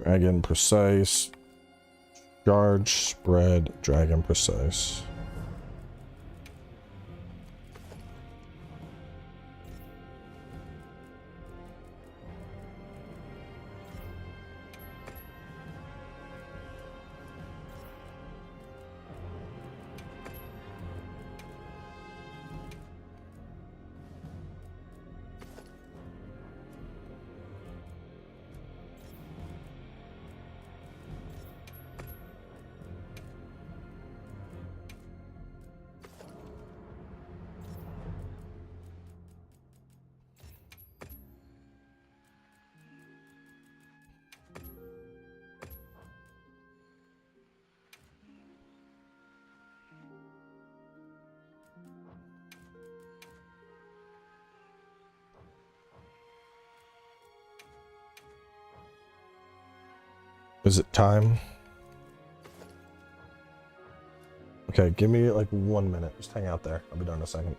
Dragon precise. Charge, spread, dragon precise. Is it time? Okay, give me like 1 minute. Just hang out there. I'll be done in a second.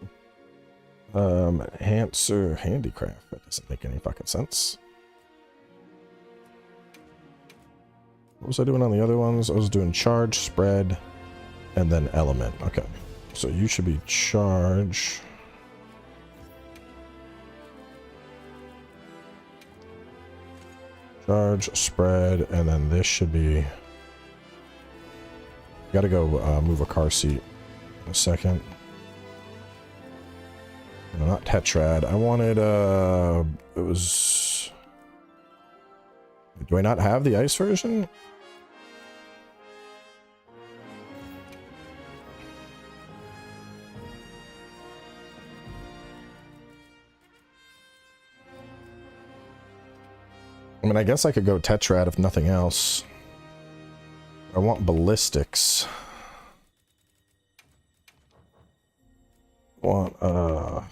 Enhancer handicraft. That doesn't make any fucking sense. What was I doing on the other ones? I was doing charge, spread, and then element. Okay. So you should be charge. Charge, spread, and then this should be... Gotta go move a car seat in a second. No, not tetrad. I wanted, it was... Do I not have the ice version? I mean, I guess I could go tetrad if nothing else. I want ballistics. I want,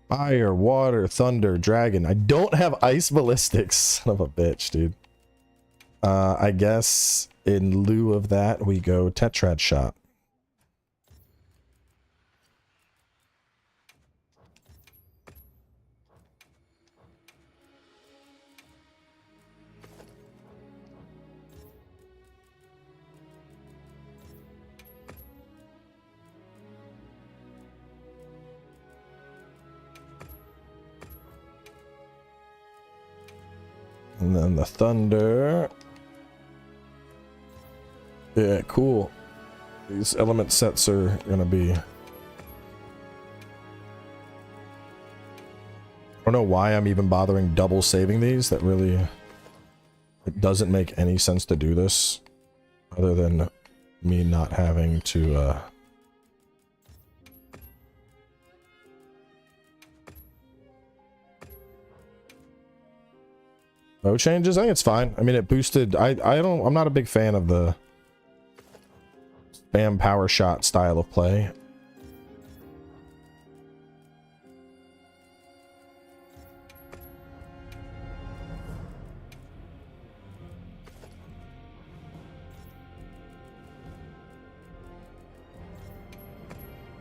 fire, water, thunder, dragon. I don't have ice ballistics. Son of a bitch, dude. I guess in lieu of that, we go tetrad shot. And then the thunder. Yeah, cool. These element sets are gonna be... I don't know why I'm even bothering double saving these. That really... It doesn't make any sense to do this. Other than me not having to, No changes? I think it's fine. I mean, it boosted... I'm not a big fan of the spam power shot style of play.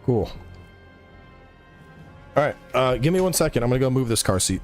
Cool. All right, give me 1 second. I'm gonna go move this car seat.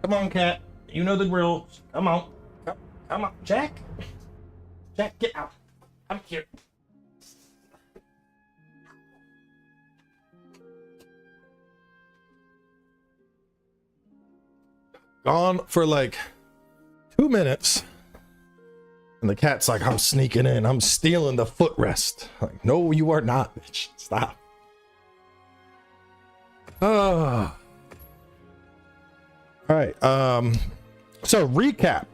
Come on, cat. You know the drill. Come on. Come on. Jack. Jack, get out. I'm here. Gone for like 2 minutes. And the cat's like, I'm sneaking in. I'm stealing the footrest. Like, no, you are not, bitch. Stop. All right. So recap.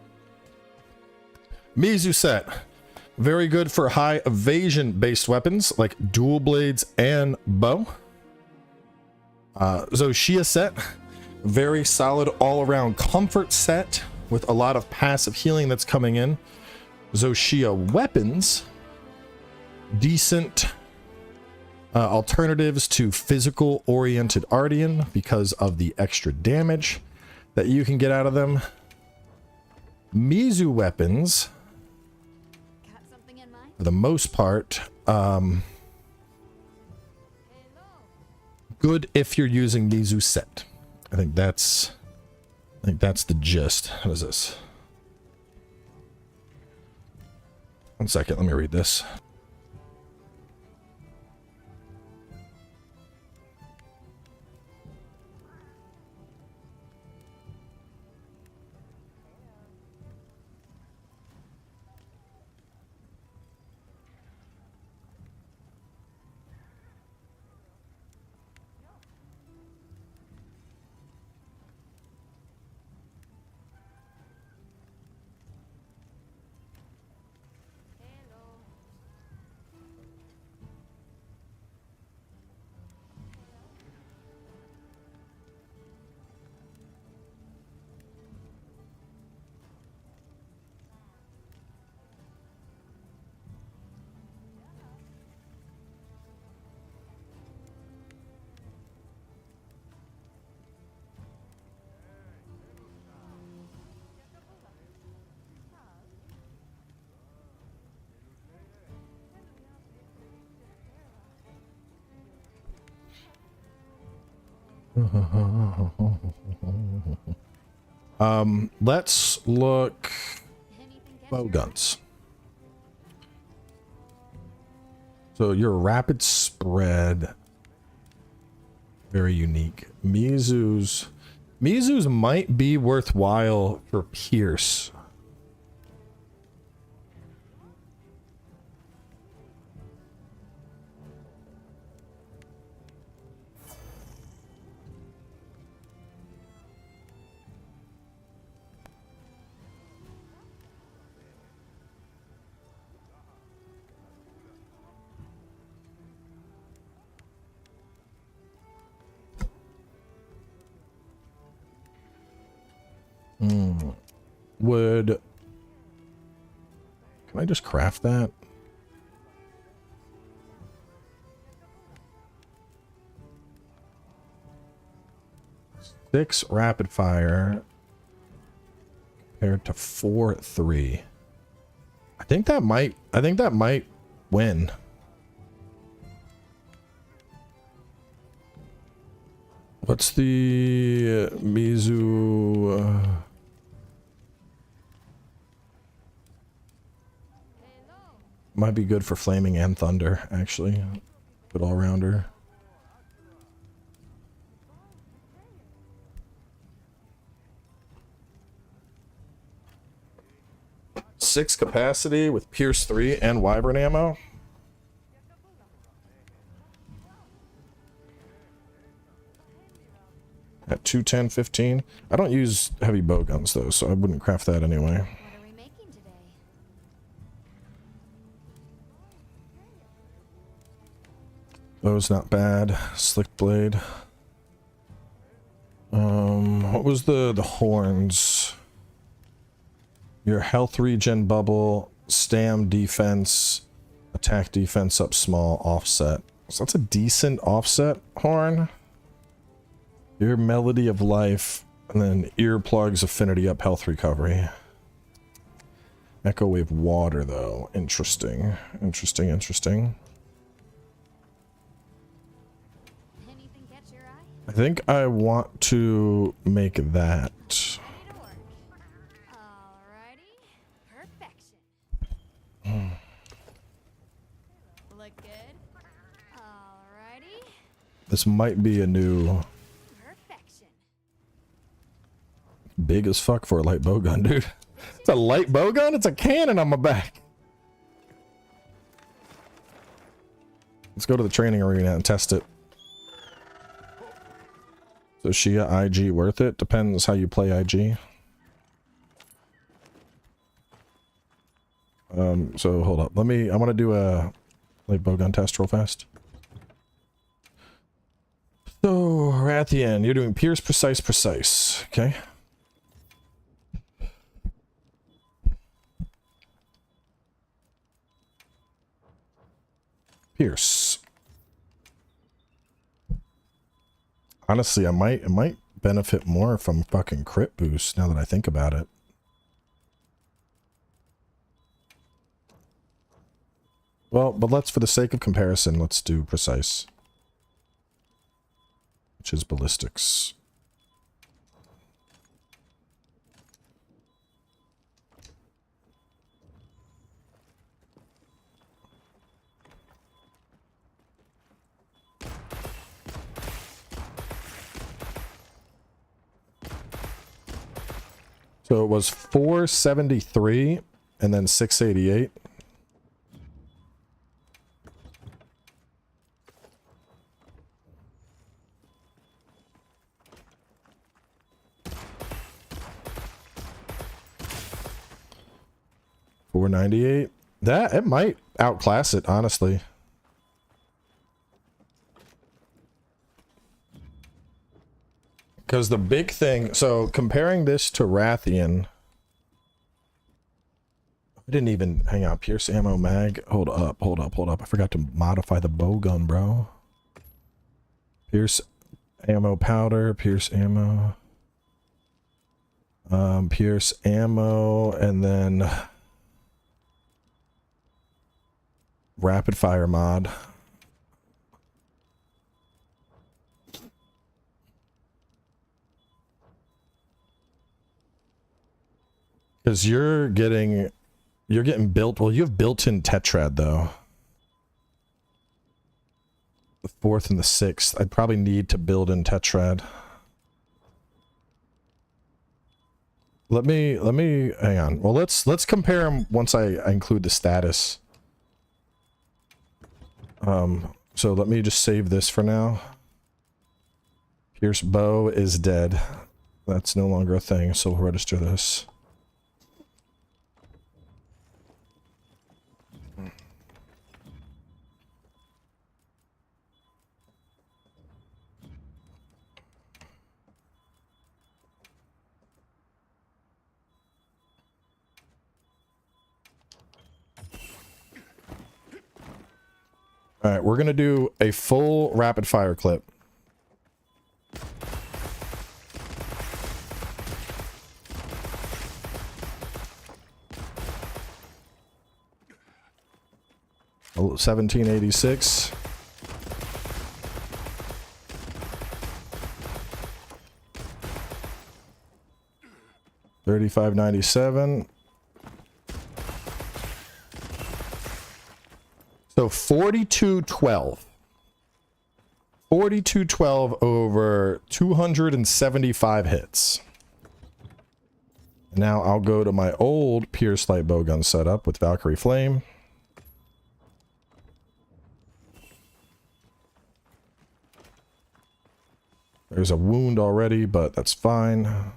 Mizu set. Very good for high evasion based weapons like dual blades and bow. Zosia set. Very solid all around comfort set with a lot of passive healing that's coming in. Zosia weapons. Decent alternatives to physical oriented Ardian because of the extra damage that you can get out of them. Mizu weapons, Got something in mind? for the most part, good if you're using Mizu set. I think that's the gist. What is this? 1 second, let me read this. Let's look bow guns. So your rapid spread, very unique. Mizu's might be worthwhile for Pierce. Can I just craft that? Six rapid fire compared to 4-3. I think that might win. What's the Mizu? Might be good for flaming and thunder, actually. Good all-rounder. Six capacity with Pierce 3 and Wyvern ammo. At 210, 15. I don't use heavy bow guns though, so I wouldn't craft that anyway. What are we making today? Bow's not bad. Slick blade. What was the horns? Your health regen bubble, stam defense, attack defense up small, offset. So that's a decent offset horn. Your melody of life, and then earplugs, affinity up, health recovery. Echo wave water though. Interesting. Interesting, interesting. Anything catch your eye? I think I want to make that. This might be a new Perfection. big as fuck for a light bow gun, dude. It's a light bow gun? It's a cannon on my back. Let's go to the training arena and test it. So Shia IG worth it? Depends how you play IG. So hold up. I want to do a light bow gun test real fast. So Rathian, you're doing pierce, precise, precise. Okay. Pierce. Honestly, it might benefit more from fucking crit boost now that I think about it. Well, but let's, for the sake of comparison, let's do precise. Which is ballistics. So it was 473 and then 688. $498. That it might outclass it, honestly. Because the big thing, so comparing this to Rathian, I didn't even hang out. Pierce ammo mag. Hold up. I forgot to modify the bow gun, bro. Pierce ammo powder, pierce ammo. Pierce ammo, and then rapid fire mod. Because you're getting built, well, you have built-in tetrad though. The 4th and the 6th. I'd probably need to build in tetrad. Let me hang on. Well, let's compare them once I include the status. So let me just save this for now. Pierce bow is dead. That's no longer a thing, so we'll register this. All right, we're going to do a full rapid fire clip. Oh, 1786. $35.97. So 4212. 4212 over 275 hits. Now I'll go to my old Pierce light bowgun setup with Valkyrie Flame. There's a wound already, but that's fine.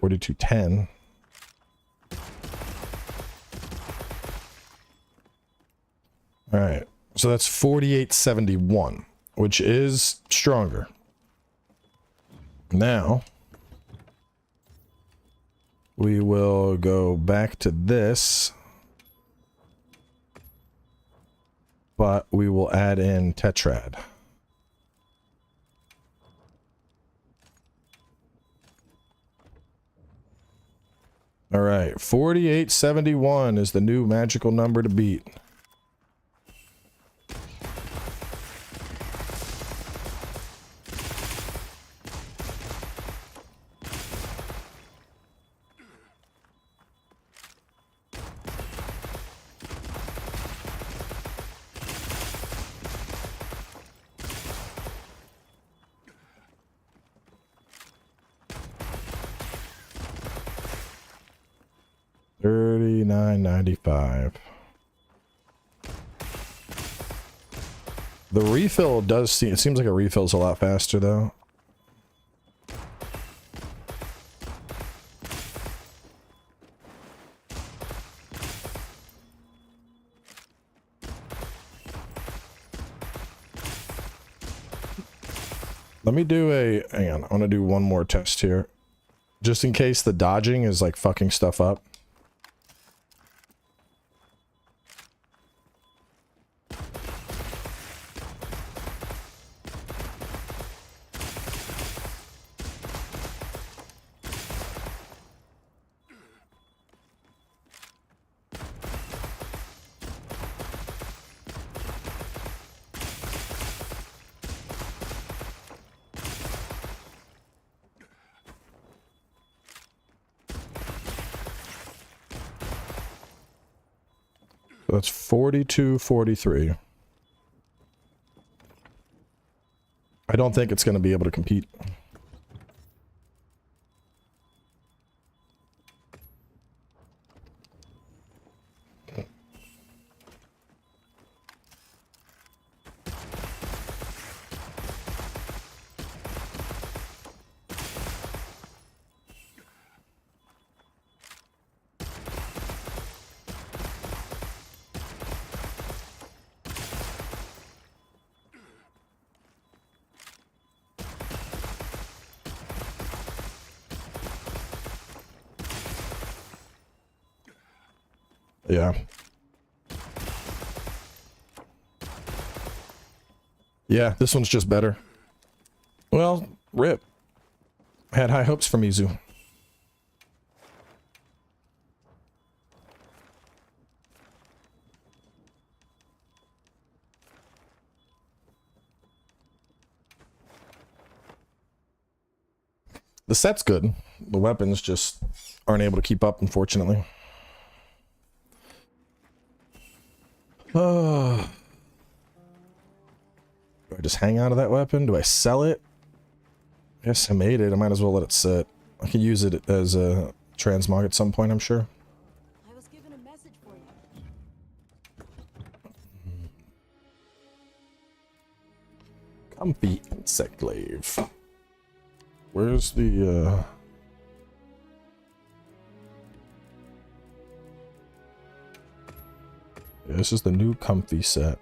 $42.10. All right, so that's $48.71, which is stronger. Now we will go back to this, but we will add in tetrad. All right, 4871 is the new magical number to beat. $39.95. The refill does seem, it seems like a refill's a lot faster though. Let me do a, hang on, I want to do one more test here. Just in case the dodging is like fucking stuff up. So that's 42.43. I don't think it's going to be able to compete. Yeah. Yeah, this one's just better. Well, rip. I had high hopes for Mizu. The set's good. The weapons just aren't able to keep up, unfortunately. Do I just hang on to that weapon? Do I sell it? I guess I made it. I might as well let it sit. I could use it as a transmog at some point, I'm sure. I was given a message for you. Comfy insect glaive. Where's the yeah, this is the new comfy set.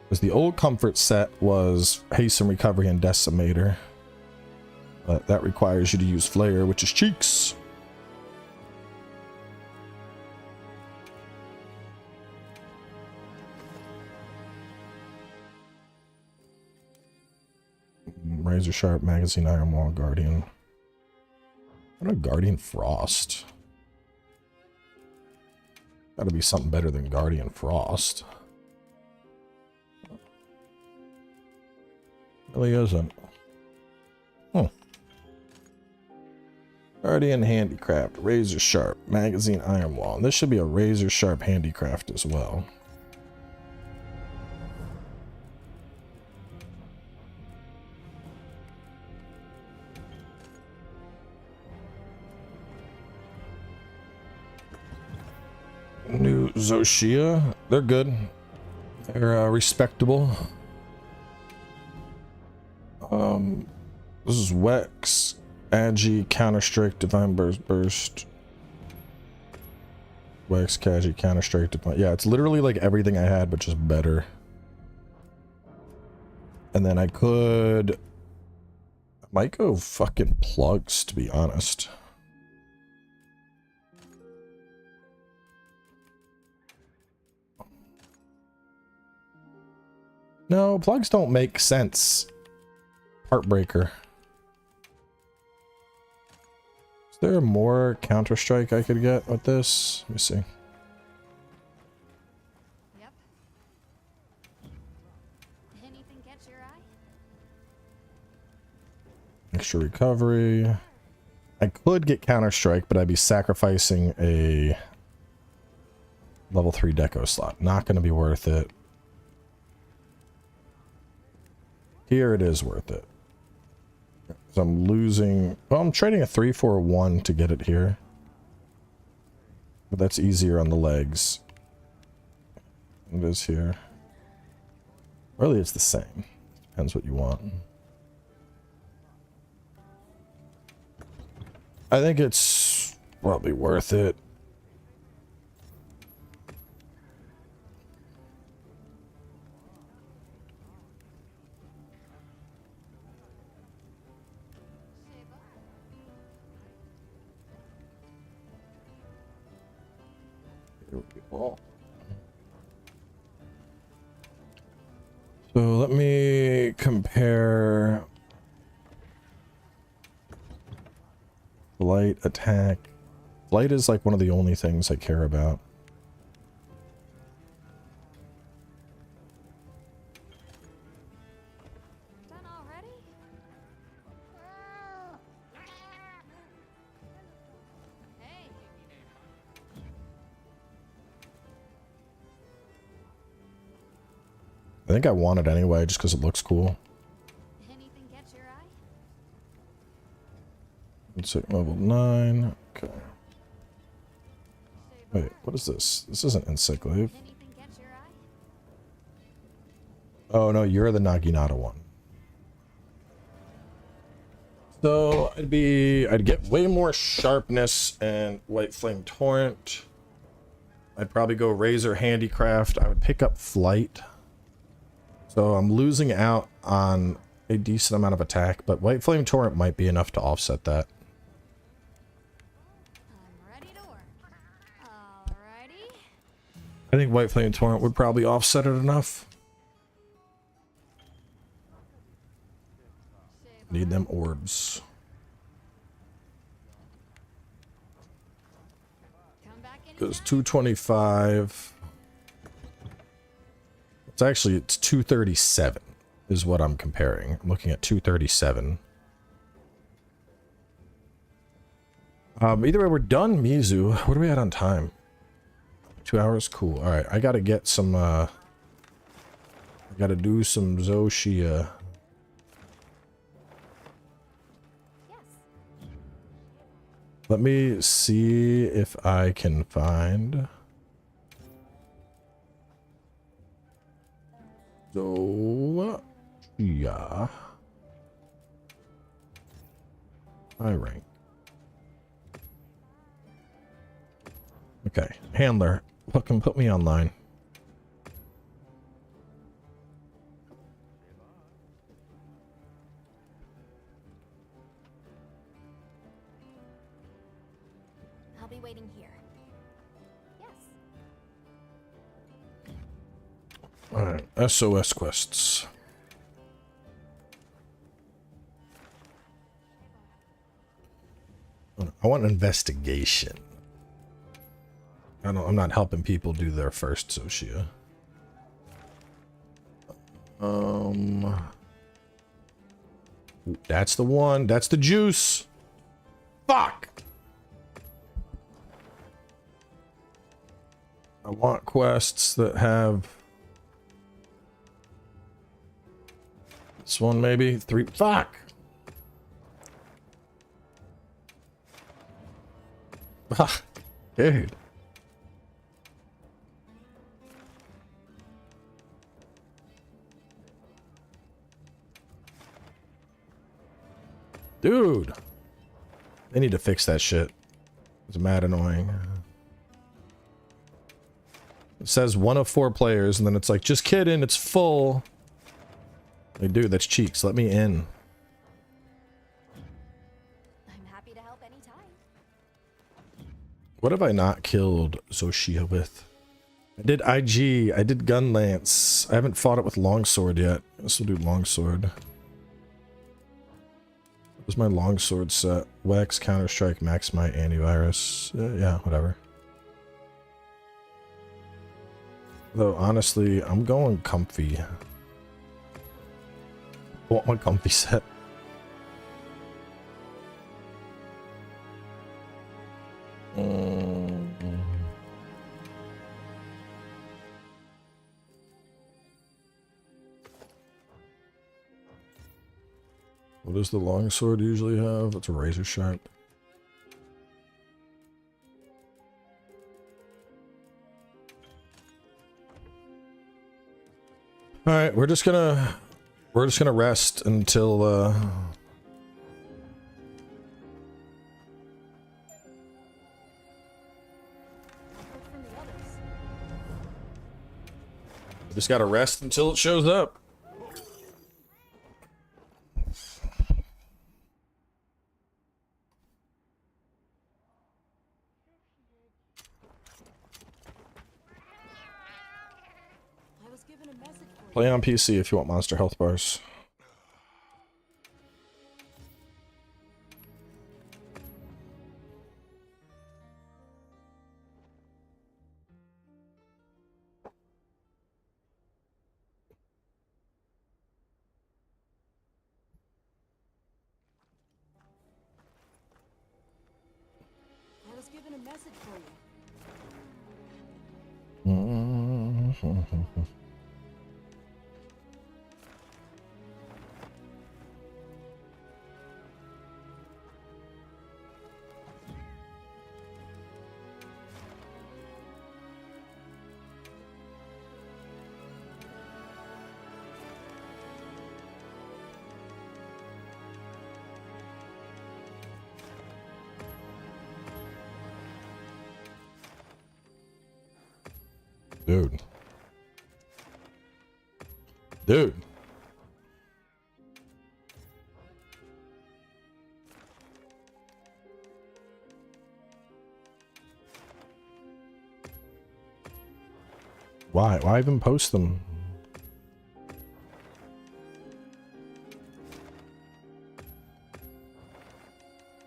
Because the old comfort set was haste and recovery and decimator. But that requires you to use flare, which is cheeks. Razor sharp magazine, iron wall, guardian. What a guardian frost. Gotta be something better than guardian frost. Really isn't. Ardian handicraft, razor sharp, magazine, iron wall. And this should be a razor sharp handicraft as well. New Zosia, they're good. They're respectable. This is Wex, Agi, Counter Strike, Divine Burst. Wex, Agi, Counter Strike, Divine. Yeah, it's literally like everything I had, but just better. And then I might go fucking plugs, to be honest. No, plugs don't make sense. Heartbreaker. there more Counter-Strike I could get with this? Let me see. Yep. Anything catch your eye? Extra recovery. I could get Counter-Strike, but I'd be sacrificing a level 3 deco slot. Not going to be worth it. Here it is worth it. So I'm losing... Well, I'm trading a 3 for a 1 to get it here. But that's easier on the legs. It is here. Really, it's the same. Depends what you want. I think it's probably worth it. So let me compare flight, attack. Flight is like one of the only things I care about. Done already? Hey. I think I want it anyway, just because it looks cool. Anything catch your eye? It's at level 9. Okay. Wait, what is this? This isn't Encyclave. Anything catch your eye? Oh no, you're the Naginata one. So I'd get way more sharpness and White Flame Torrent. I'd probably go Razor Handicraft. I would pick up Flight. So I'm losing out on a decent amount of attack, but White Flame Torrent might be enough to offset that. I'm ready to work. Alrighty. I think White Flame Torrent would probably offset it enough. Need them orbs. Come back in. Goes 225. It's 237 is what I'm comparing. I'm looking at 237. Either way, we're done, Mizu. What are we at on time? 2 hours? Cool. Alright, I gotta get some, I gotta do some Zosia. Yes. Let me see if I can find... Zosia. High rank. Okay, handler. Fucking put me online. I'll be waiting here. Yes. Alright, SOS quests. I want investigation. I'm not helping people do their first Zosia. That's the one. That's the juice. Fuck. I want quests that have this one, maybe 3. Fuck. Dude. Dude. They need to fix that shit. It's mad annoying. It says 1 of 4 players, and then it's like, just kidding, it's full. Like, dude, that's cheeks. Let me in. I'm happy to help anytime. What have I not killed Zosia with? I did IG. I did Gun Lance. I haven't fought it with Longsword yet. This will do Longsword. Where's my longsword set? Wax, Counter-Strike, Maximite, Antivirus. Yeah, whatever. Though, honestly, I'm going comfy. I want my comfy set. What does the longsword usually have? It's a razor sharp. All right, we're just gonna rest until just gotta rest until it shows up. Play on PC if you want monster health bars. I was given a message for you. Dude. Dude. Why? Why even post them?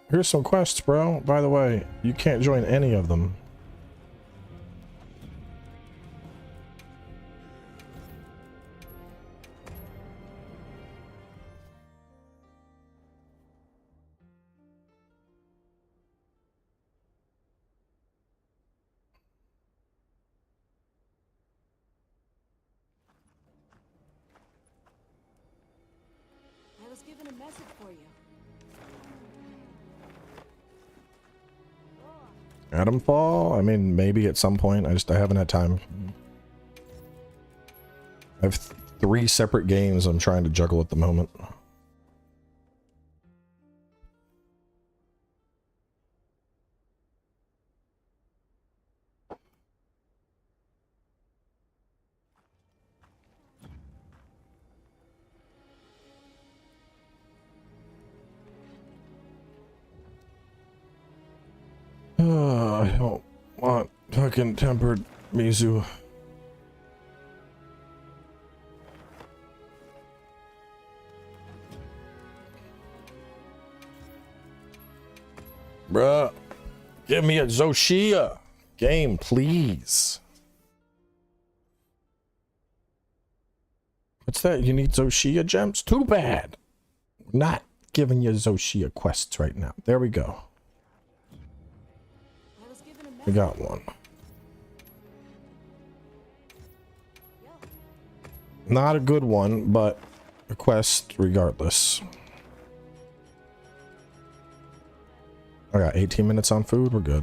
Here's some quests, bro. By the way, you can't join any of them. I was given a message for you. Adamfall? I mean, maybe at some point. I haven't had time. I have 3 separate games I'm trying to juggle at the moment. I don't want fucking tempered Mizu. Bruh, give me a Zosia game, please. What's that? You need Zosia gems? Too bad. Not giving you Zosia quests right now. There we go. I got one. Not a good one, but a quest regardless. I got 18 minutes on food. We're good.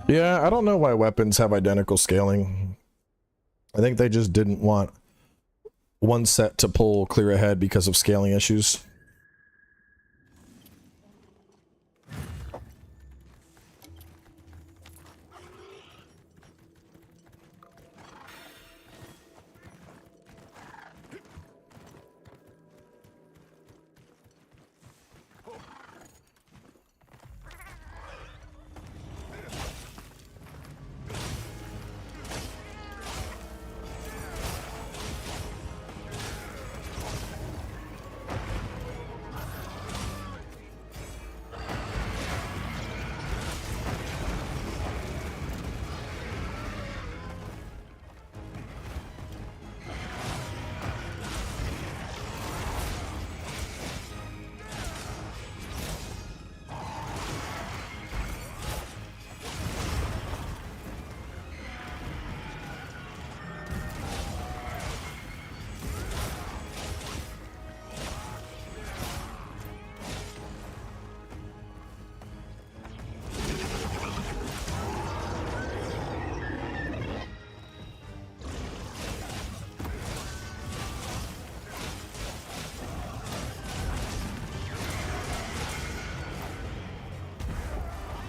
Yeah, I don't know why weapons have identical scaling. I think they just didn't want one set to pull clear ahead because of scaling issues.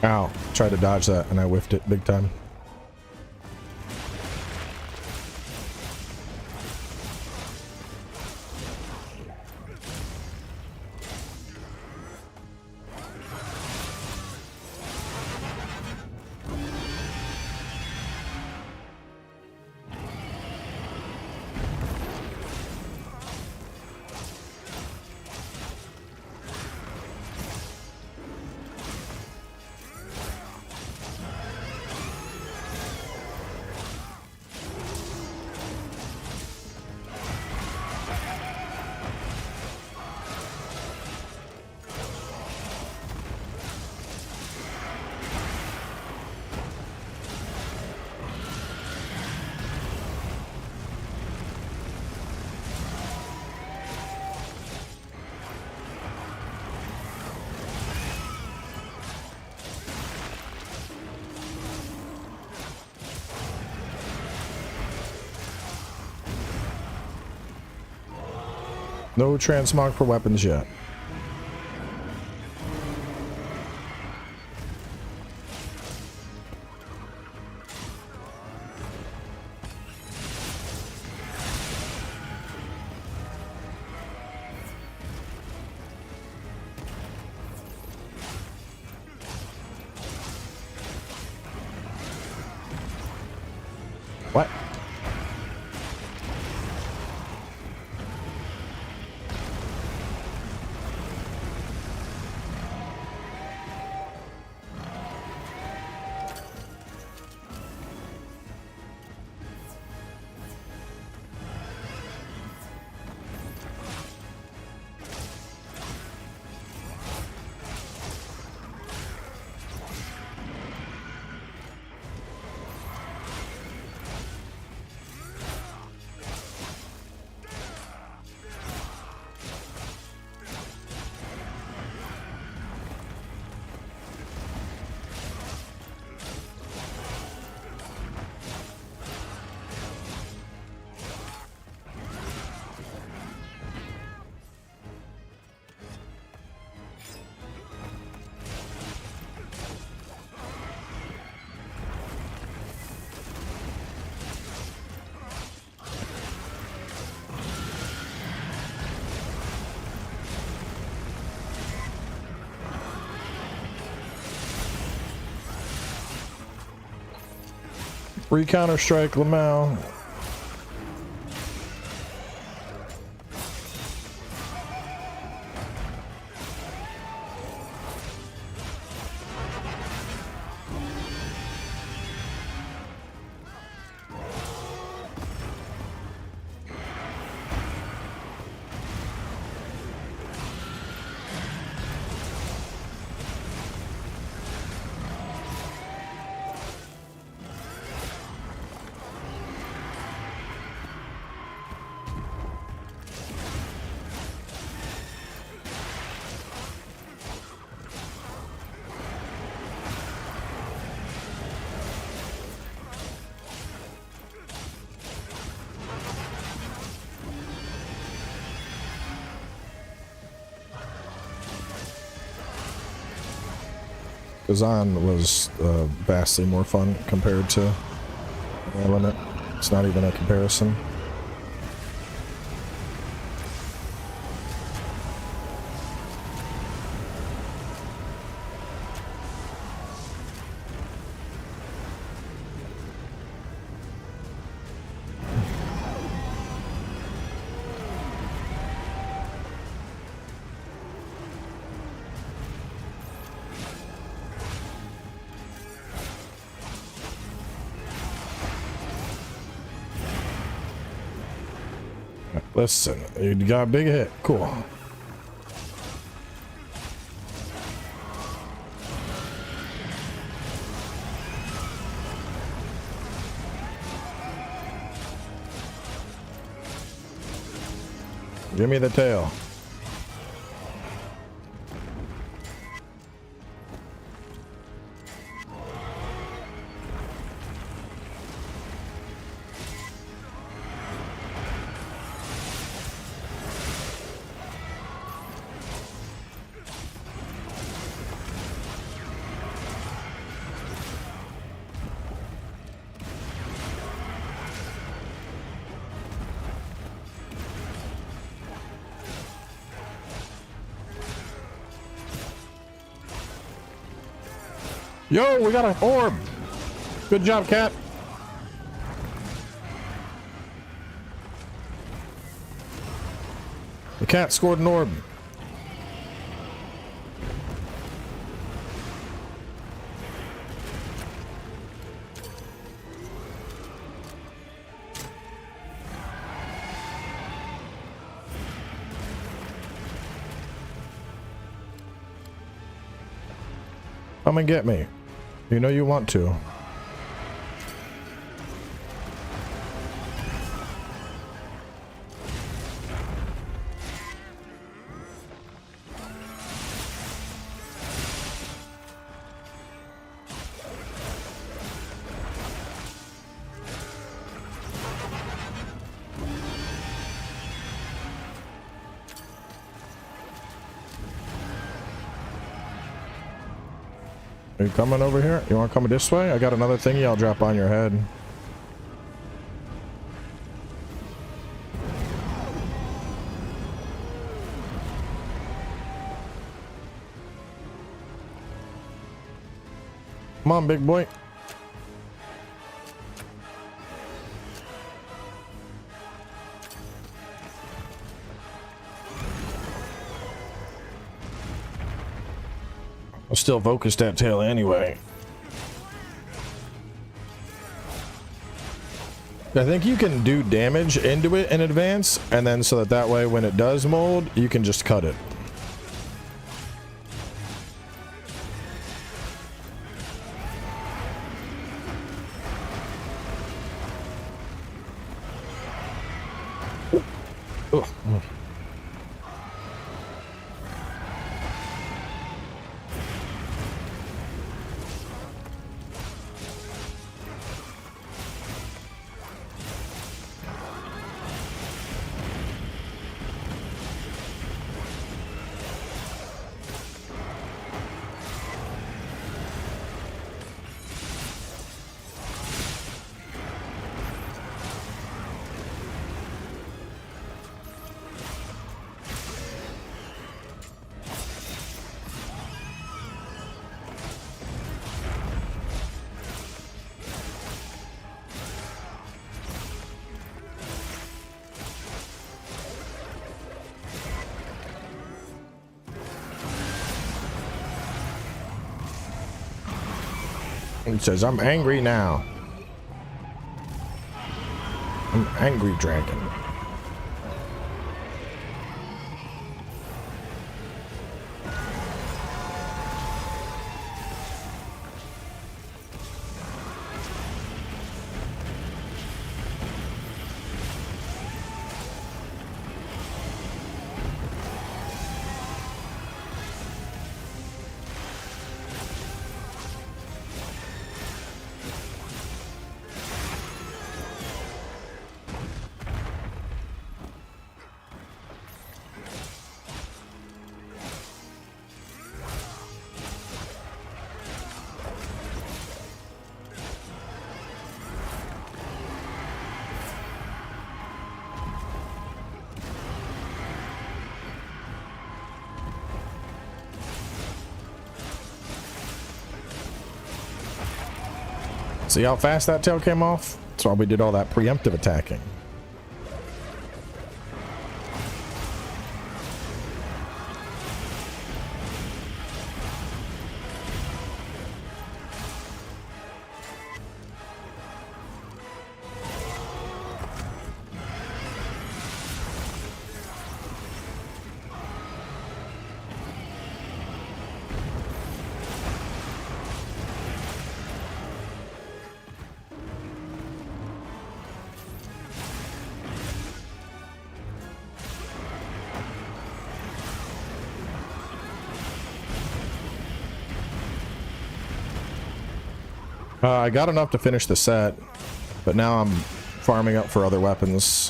Ow. Tried to dodge that and I whiffed it big time. No transmog for weapons yet. What? Free Counter-Strike, Lamau. Kazan was vastly more fun compared to Limit. It's not even a comparison. Listen, you got a big hit. Cool. Give me the tail. Yo, we got an orb. Good job, cat. The cat scored an orb. Come and get me. You know you want to. Are you coming over here? You want to come this way? I got another thingy I'll drop on your head. Come on, big boy. I'll still focus that tail anyway. I think you can do damage into it in advance, and then so that way when it does mold, you can just cut it. Ugh. It says, I'm angry now. I'm angry dragon. See how fast that tail came off? That's why we did all that preemptive attacking. I got enough to finish the set, but now I'm farming up for other weapons.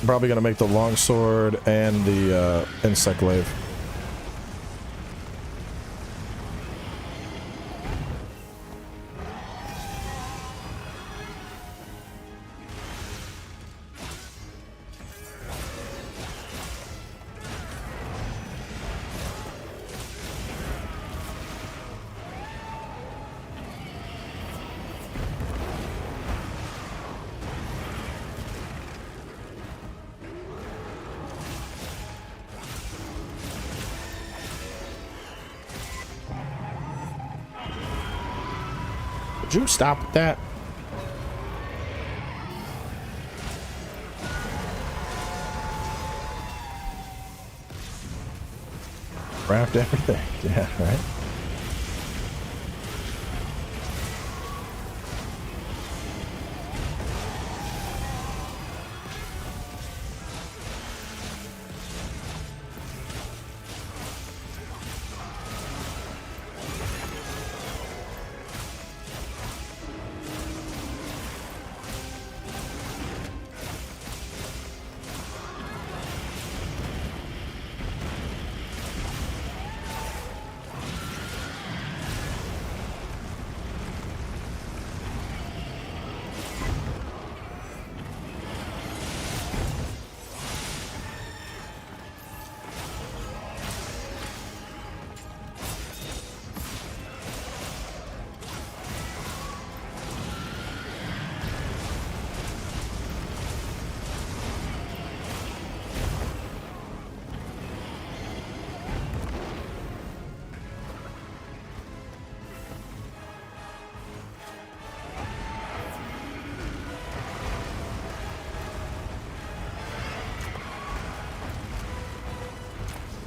I'm probably gonna make the longsword and the insect glaive. Would you stop with that? Craft everything. Yeah, right.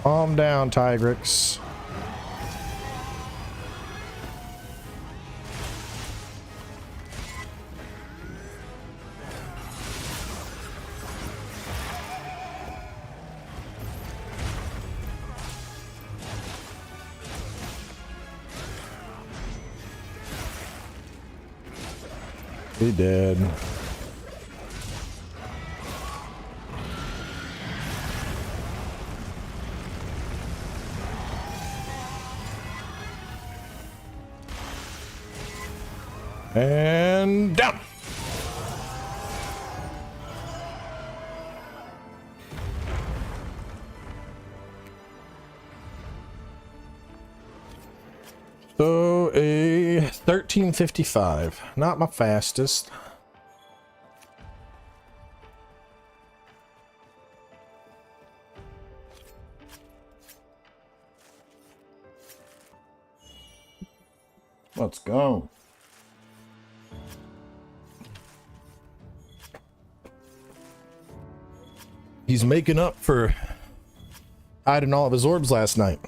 Calm down, Tigrix. He dead. And down. So a 1355, not my fastest. Let's go. He's making up for hiding all of his orbs last night.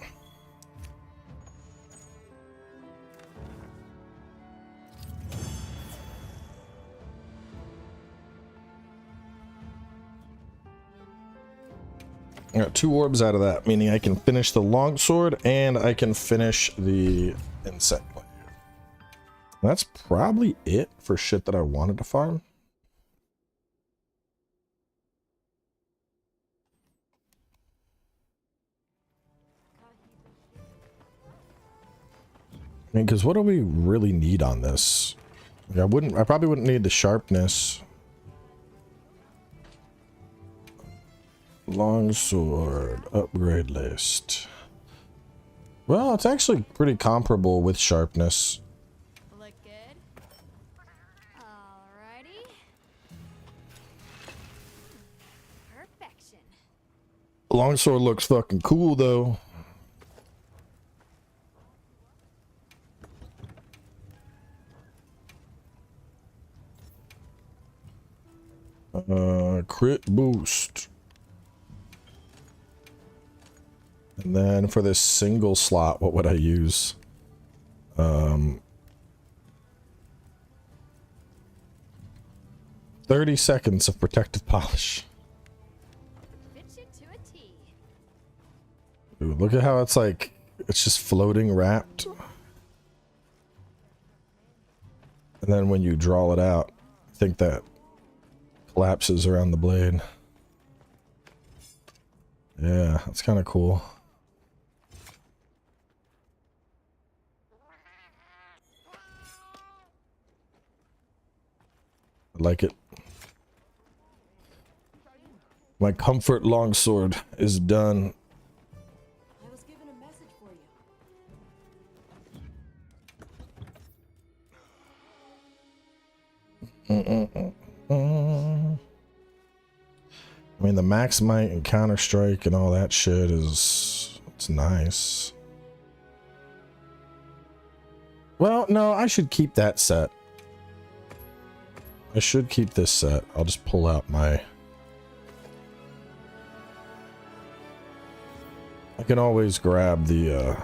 I got 2 orbs out of that, meaning I can finish the longsword and I can finish the insect blade. That's probably it for shit that I wanted to farm. I mean, because what do we really need on this? I probably wouldn't need the sharpness. Longsword upgrade list. Well, it's actually pretty comparable with sharpness. Look good. Alrighty. Perfection. Longsword looks fucking cool though. Crit boost. And then for this single slot, what would I use? 30 seconds of protective polish. Fits you to a T. Ooh, look at how it's like, it's just floating wrapped. And then when you draw it out, I think that collapses around the blade. Yeah, that's kind of cool. I like it. My comfort longsword is done. I was given a message for you. I mean, the max might and counter strike and all that shit is, it's nice. Well, no, I should keep that set. I should keep this set. I'll just pull out my... I can always grab the,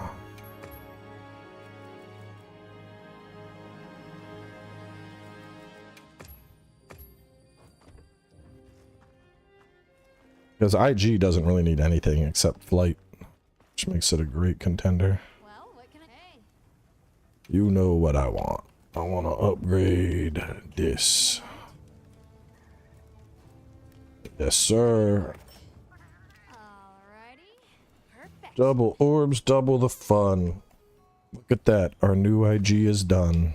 because IG doesn't really need anything except flight, which makes it a great contender. Well, what can I say? You know what I want. I want to upgrade this. Yes, sir. Alrighty. Perfect. Double orbs, double the fun. Look at that. Our new IG is done.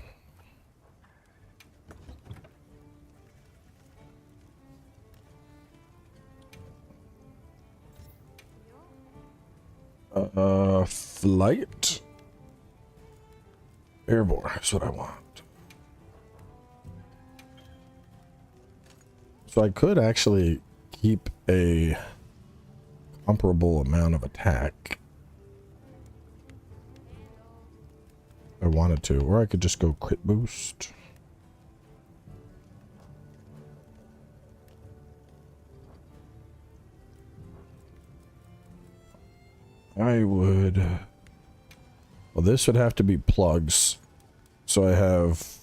Flight. Airborne is what I want. So I could actually keep a comparable amount of attack. If I wanted to, or I could just go crit boost. I would... Well, this would have to be plugs. So I have...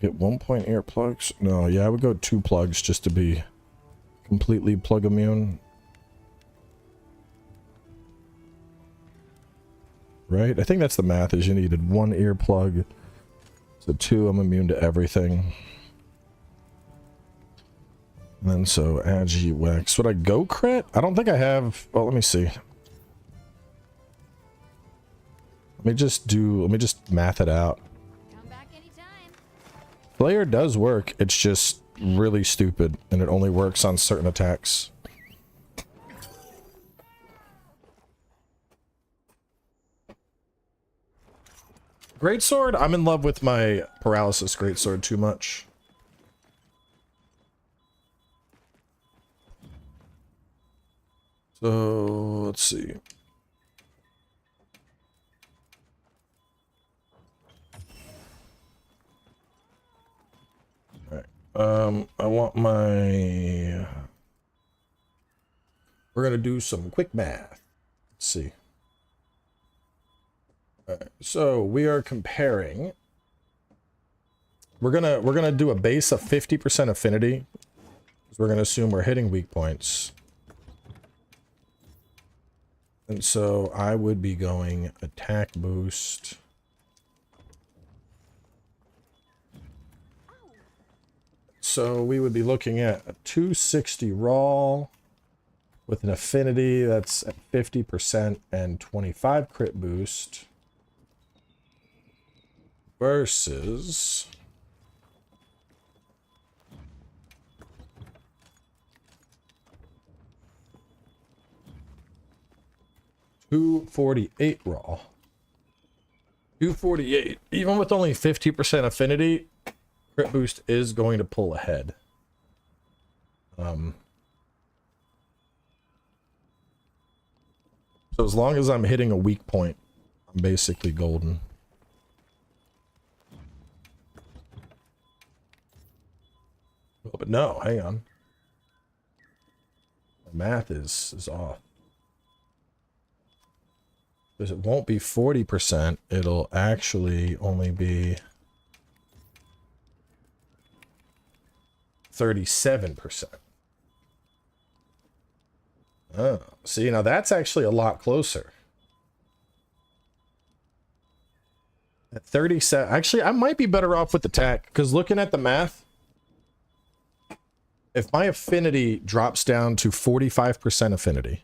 Get 1 point air plugs? No, yeah, I would go 2 plugs just to be completely plug immune. Right? I think that's the math, is you needed 1 ear plug. So 2, I'm immune to everything. And then so Agi Wex. Would I go crit? I don't think I have. Well, let me see. Let me just math it out. Come back anytime. Flare does work. It's just really stupid and it only works on certain attacks. Greatsword? I'm in love with my paralysis greatsword too much. So, let's see. Alright. I want my... We're gonna do some quick math. Let's see. Alright, so we are comparing... We're gonna do a base of 50% affinity. Because we're gonna assume we're hitting weak points. And so I would be going attack boost. So we would be looking at a 260 raw with an affinity that's at 50% and 25 crit boost versus $248 raw. 248. Even with only 50% affinity, crit boost is going to pull ahead. So as long as I'm hitting a weak point, I'm basically golden. Oh, but no, hang on. The math is off. Because it won't be 40%, it'll actually only be 37%. Oh, see, now that's actually a lot closer. At 37, actually, I might be better off with attack, because looking at the math, if my affinity drops down to 45% affinity,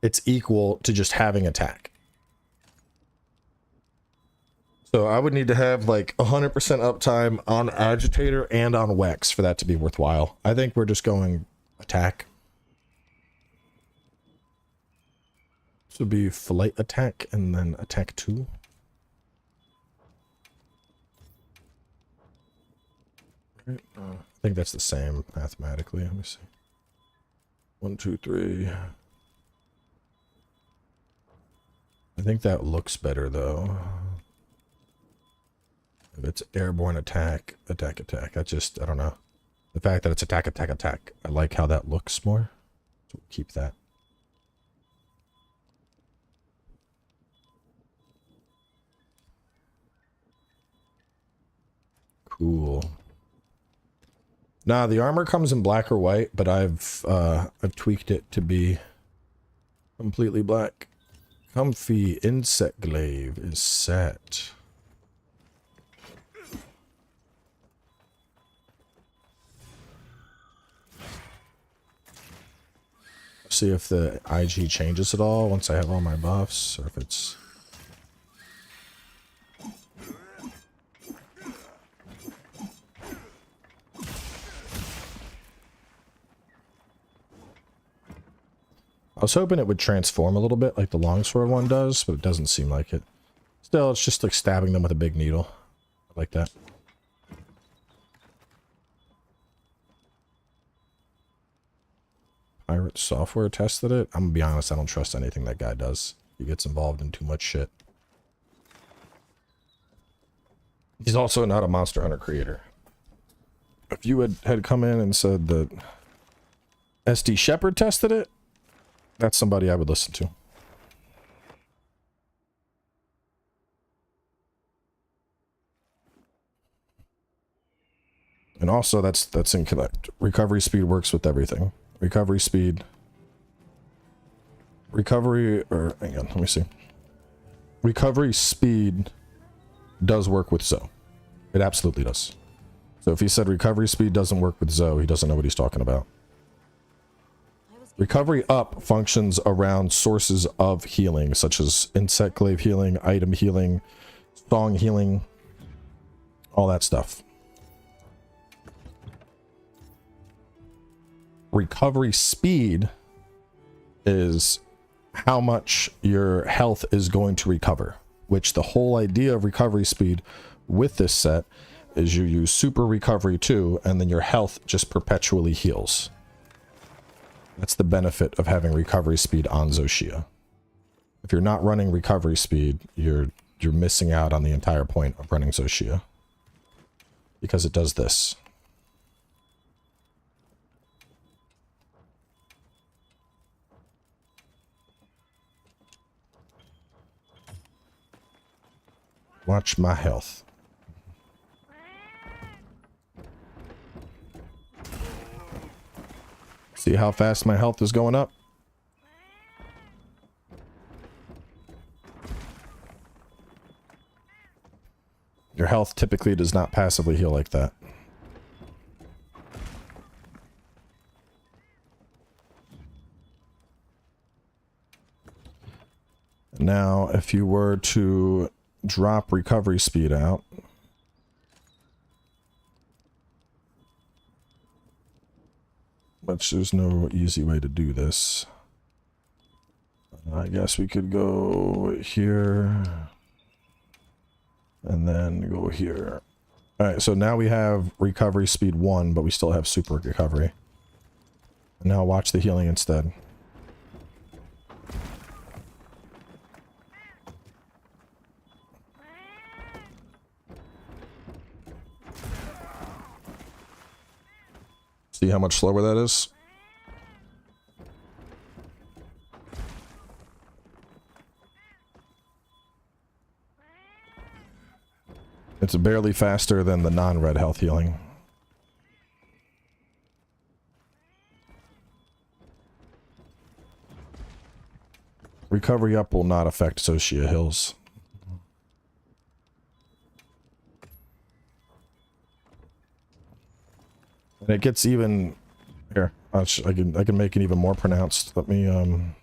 it's equal to just having attack. So I would need to have like 100% uptime on Agitator and on Wex for that to be worthwhile. I think we're just going attack. This would be flight attack and then attack 2. I think that's the same mathematically. Let me see. 1, 2, 3. I think that looks better though. If it's airborne attack, attack, attack. I don't know. The fact that it's attack, attack, attack. I like how that looks more. So we'll keep that. Cool. Nah, the armor comes in black or white, but I've tweaked it to be completely black. Comfy insect glaive is set. See if the IG changes at all once I have all my buffs, or if it's... I was hoping it would transform a little bit like the longsword one does, but it doesn't seem like it. Still, it's just like stabbing them with a big needle. I like that. Pirate Software tested it. I'm gonna be honest, I don't trust anything that guy does. He gets involved in too much shit. He's also not a Monster Hunter creator. If you had come in and said that SD Shepherd tested it, that's somebody I would listen to. And also, that's incorrect. Recovery speed works with everything. Recovery speed. Recovery, or hang on, let me see. Recovery speed does work with Zoe. It absolutely does. So if he said recovery speed doesn't work with Zoe, he doesn't know what he's talking about. Recovery up functions around sources of healing, such as insect glaive healing, item healing, song healing, all that stuff. Recovery speed is how much your health is going to recover, which the whole idea of recovery speed with this set is you use super recovery 2 and then your health just perpetually heals. That's the benefit of having recovery speed on Zosia. If you're not running recovery speed, you're missing out on the entire point of running Zosia. Because it does this. Watch my health. See how fast my health is going up? Your health typically does not passively heal like that. Now, if you were to drop recovery speed out, which there's no easy way to do this. I guess we could go here and then go here. All right, so now we have recovery speed 1, but we still have super recovery. And now watch the healing instead. See how much slower that is? It's barely faster than the non-red health healing. Recovery up will not affect Zosia hills. And it gets even here. I can make it even more pronounced. Let me I'm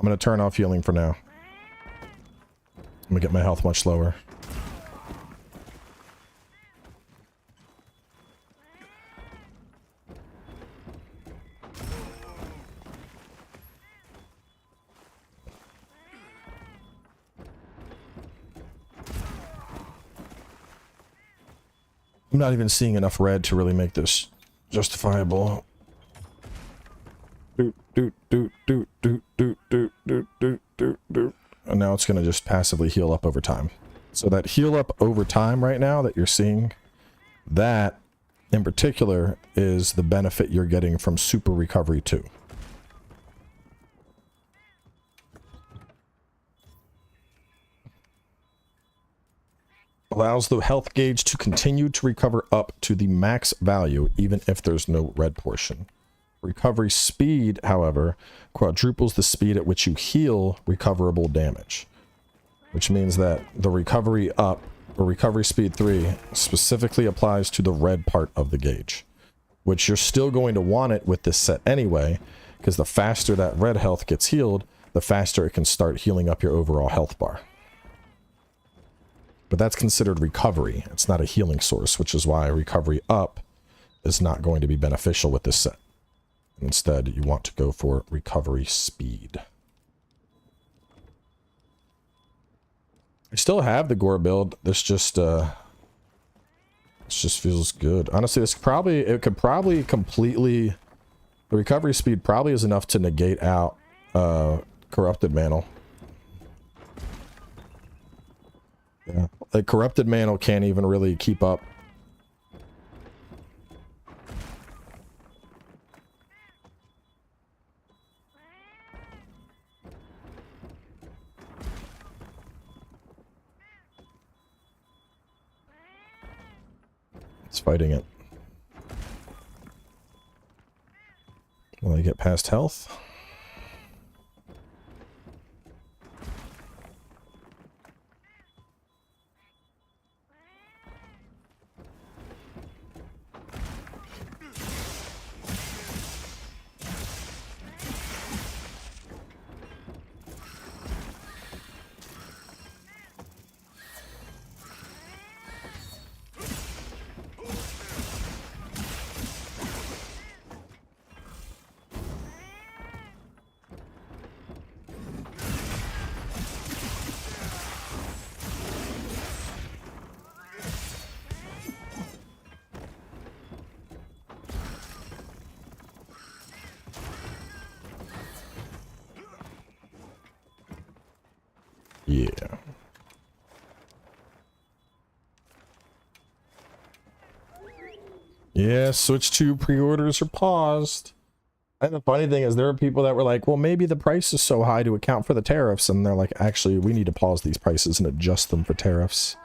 gonna turn off healing for now. I'm gonna get my health much lower. I'm not even seeing enough red to really make this justifiable. Dude, doot, doot, doot, doot, doot, doot, doot, doot, doot, doot. And now it's going to just passively heal up over time. So that heal up over time right now that you're seeing, that in particular is the benefit you're getting from Super Recovery 2. Allows the health gauge to continue to recover up to the max value even if there's no red portion. Recovery speed, however, quadruples the speed at which you heal recoverable damage. Which means that the recovery up, or recovery speed 3, specifically applies to the red part of the gauge. Which you're still going to want it with this set anyway, because the faster that red health gets healed, the faster it can start healing up your overall health bar. But that's considered recovery. It's not a healing source, which is why recovery up is not going to be beneficial with this set. Instead, you want to go for recovery speed. I still have the gore build. This just feels good. Honestly, it could probably completely, the recovery speed probably is enough to negate out corrupted mantle. Yeah, like corrupted mantle can't even really keep up. It's fighting it. Will I get past health? Yeah. Yeah, Switch 2 pre-orders are paused. And the funny thing is there are people that were like, well, maybe the price is so high to account for the tariffs. And they're like, actually, we need to pause these prices and adjust them for tariffs.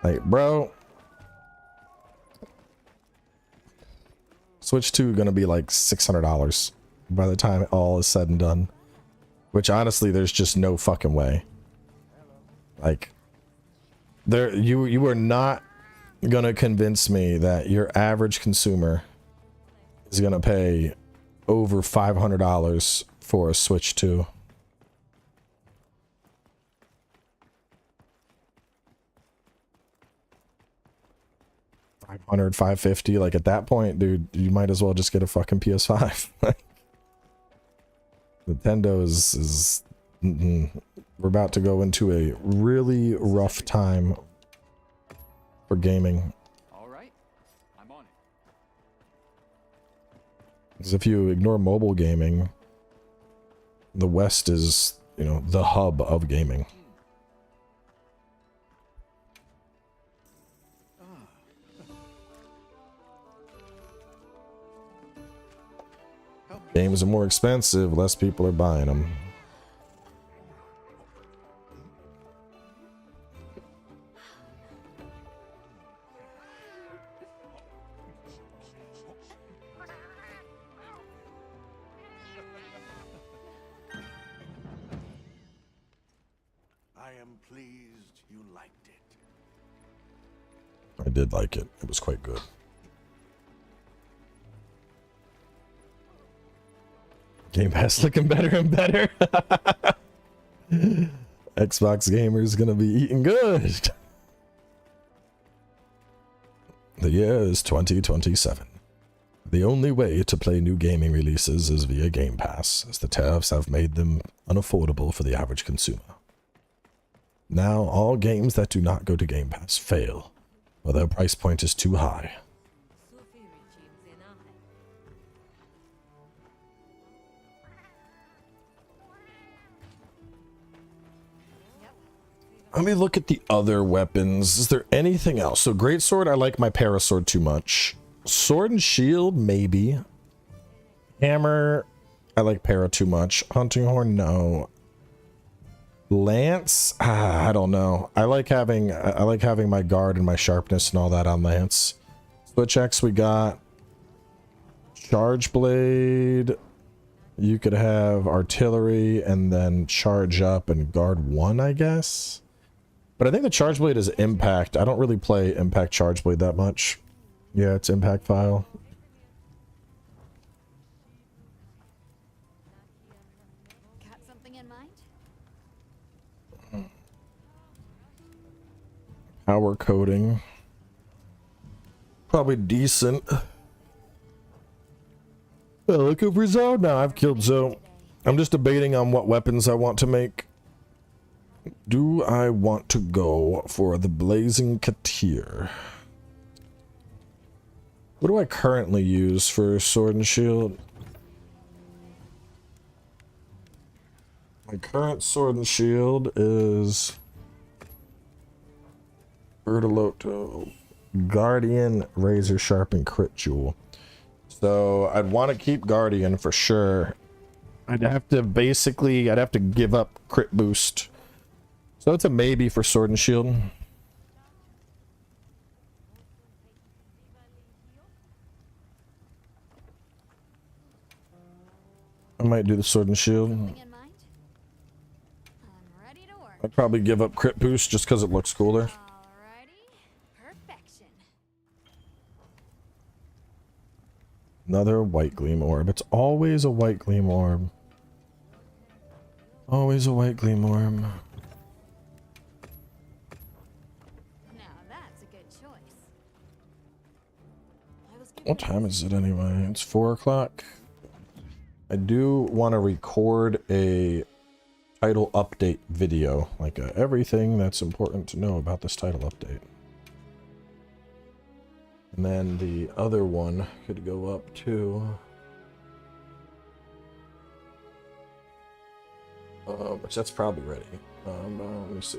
Like, bro. Switch 2 gonna be like $600 by the time it all is said and done. Which honestly, there's just no fucking way. Like, you are not gonna convince me that your average consumer is gonna pay over $500 for a Switch 2. $500, $550, like at that point, dude, you might as well just get a fucking PS5. Nintendo is we're about to go into a really rough time for gaming. All right, I'm on it. Because if you ignore mobile gaming, the West is, you know, the hub of gaming. Games are more expensive, less people are buying them. I am pleased you liked it. I did like it. It was quite good. Game Pass looking better and better. Xbox gamers gonna be eating good. The year is 2027. The only way to play new gaming releases is via Game Pass, as the tariffs have made them unaffordable for the average consumer. Now, all games that do not go to Game Pass fail, or their price point is too high. Let me look at the other weapons. Is there anything else? So greatsword, I like my parasword too much. Sword and shield, maybe. Hammer, I like para too much. Hunting horn, no. Lance, I don't know. I like having my guard and my sharpness and all that on lance. Switch X, we got charge blade. You could have artillery and then charge up and guard 1, I guess. But I think the charge blade is impact. I don't really play impact charge blade that much. Yeah, it's impact file. Got something in mind? Power coding. Probably decent. Well, looking for Zo? No, I've killed Zo. I'm just debating on what weapons I want to make. Do I want to go for the Blazing Katir? What do I currently use for sword and shield? My current sword and shield is Bertolotto, Guardian, Razor Sharp, and Crit Jewel. So I'd want to keep Guardian for sure. I'd have to give up Crit Boost. So it's a maybe for sword and shield. I might do the sword and shield. Something in mind? I'm ready to work. I'd probably give up Crit Boost just because it looks cooler. Alrighty. Perfection. Another white gleam orb. It's always a white gleam orb. Always a white gleam orb. Now that's a good choice. I was given What time is it anyway? It's 4 o'clock. I do want to record a title update video, like everything that's important to know about this title update. And then the other one could go up to which that's probably ready. Let me see.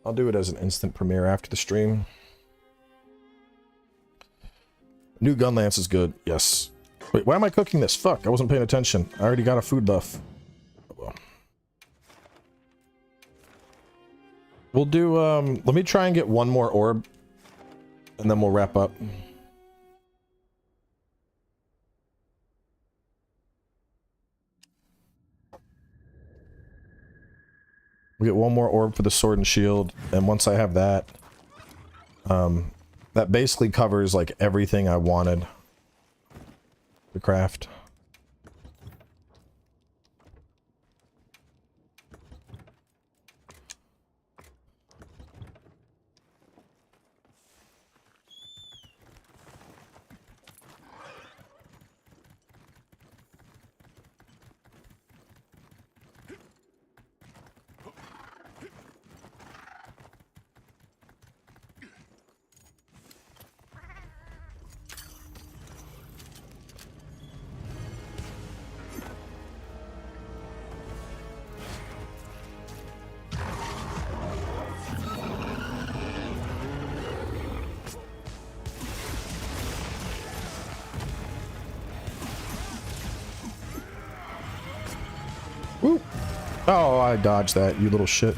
I'll do it as an instant premiere after the stream. New gun lance is good. Yes. Wait, why am I cooking this? Fuck, I wasn't paying attention. I already got a food buff. Oh, well. We'll do, let me try and get one more orb, and then we'll wrap up. We'll get one more orb for the sword and shield, and once I have that, that basically covers like everything I wanted to craft. Woo. Oh, I dodged that, you little shit.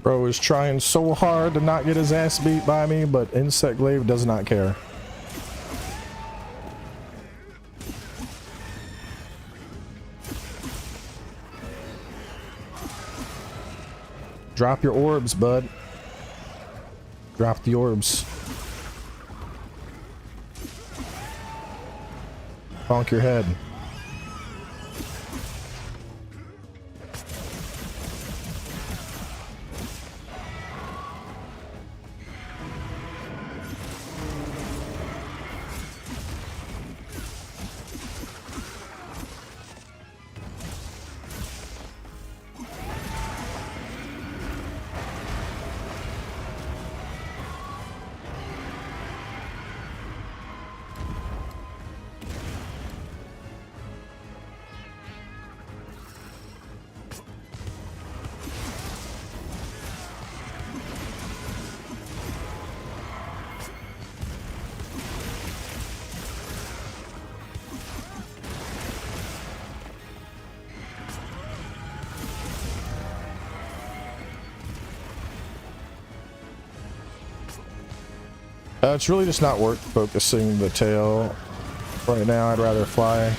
Bro is trying so hard to not get his ass beat by me, but Insect Glaive does not care. Drop your orbs, bud. Drop the orbs. Bonk your head. It's really just not worth focusing the tail right now. I'd rather fly.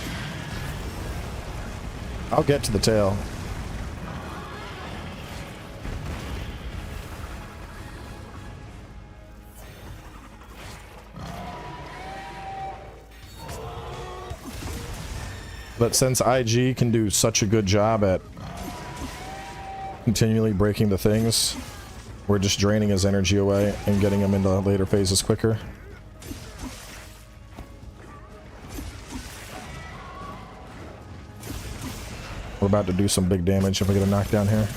I'll get to the tail. But since IG can do such a good job at continually breaking the things, we're just draining his energy away and getting him into later phases quicker. We're about to do some big damage if we get a knockdown here.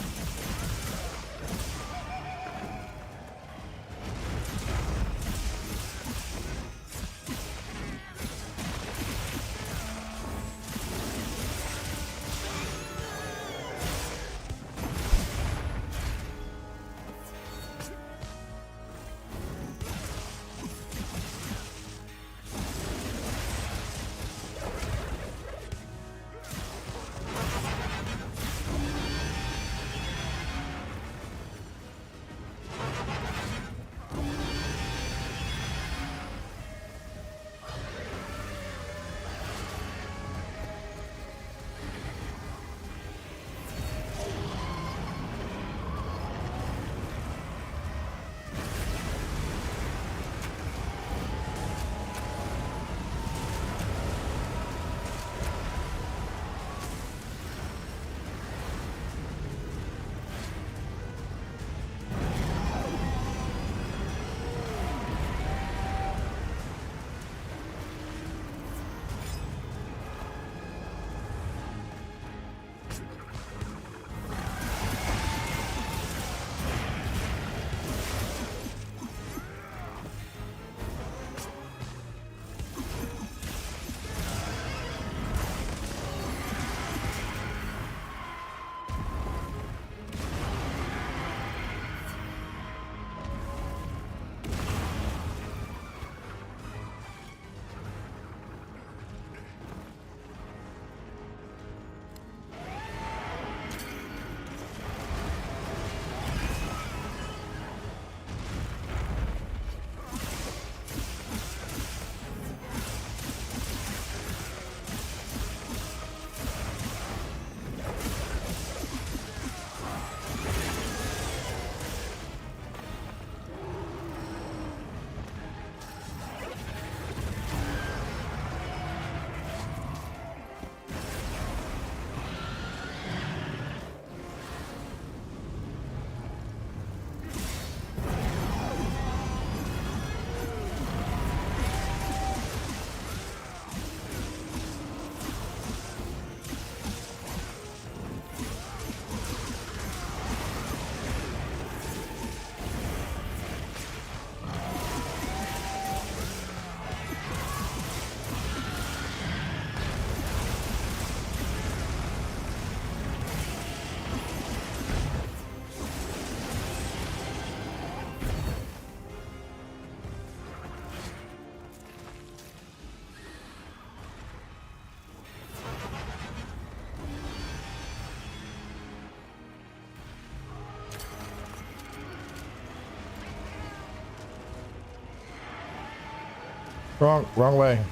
Wrong way.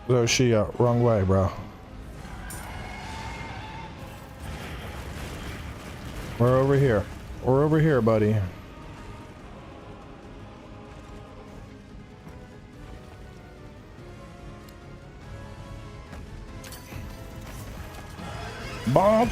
Zosia, wrong way, bro. We're over here. We're over here, buddy. Bonk.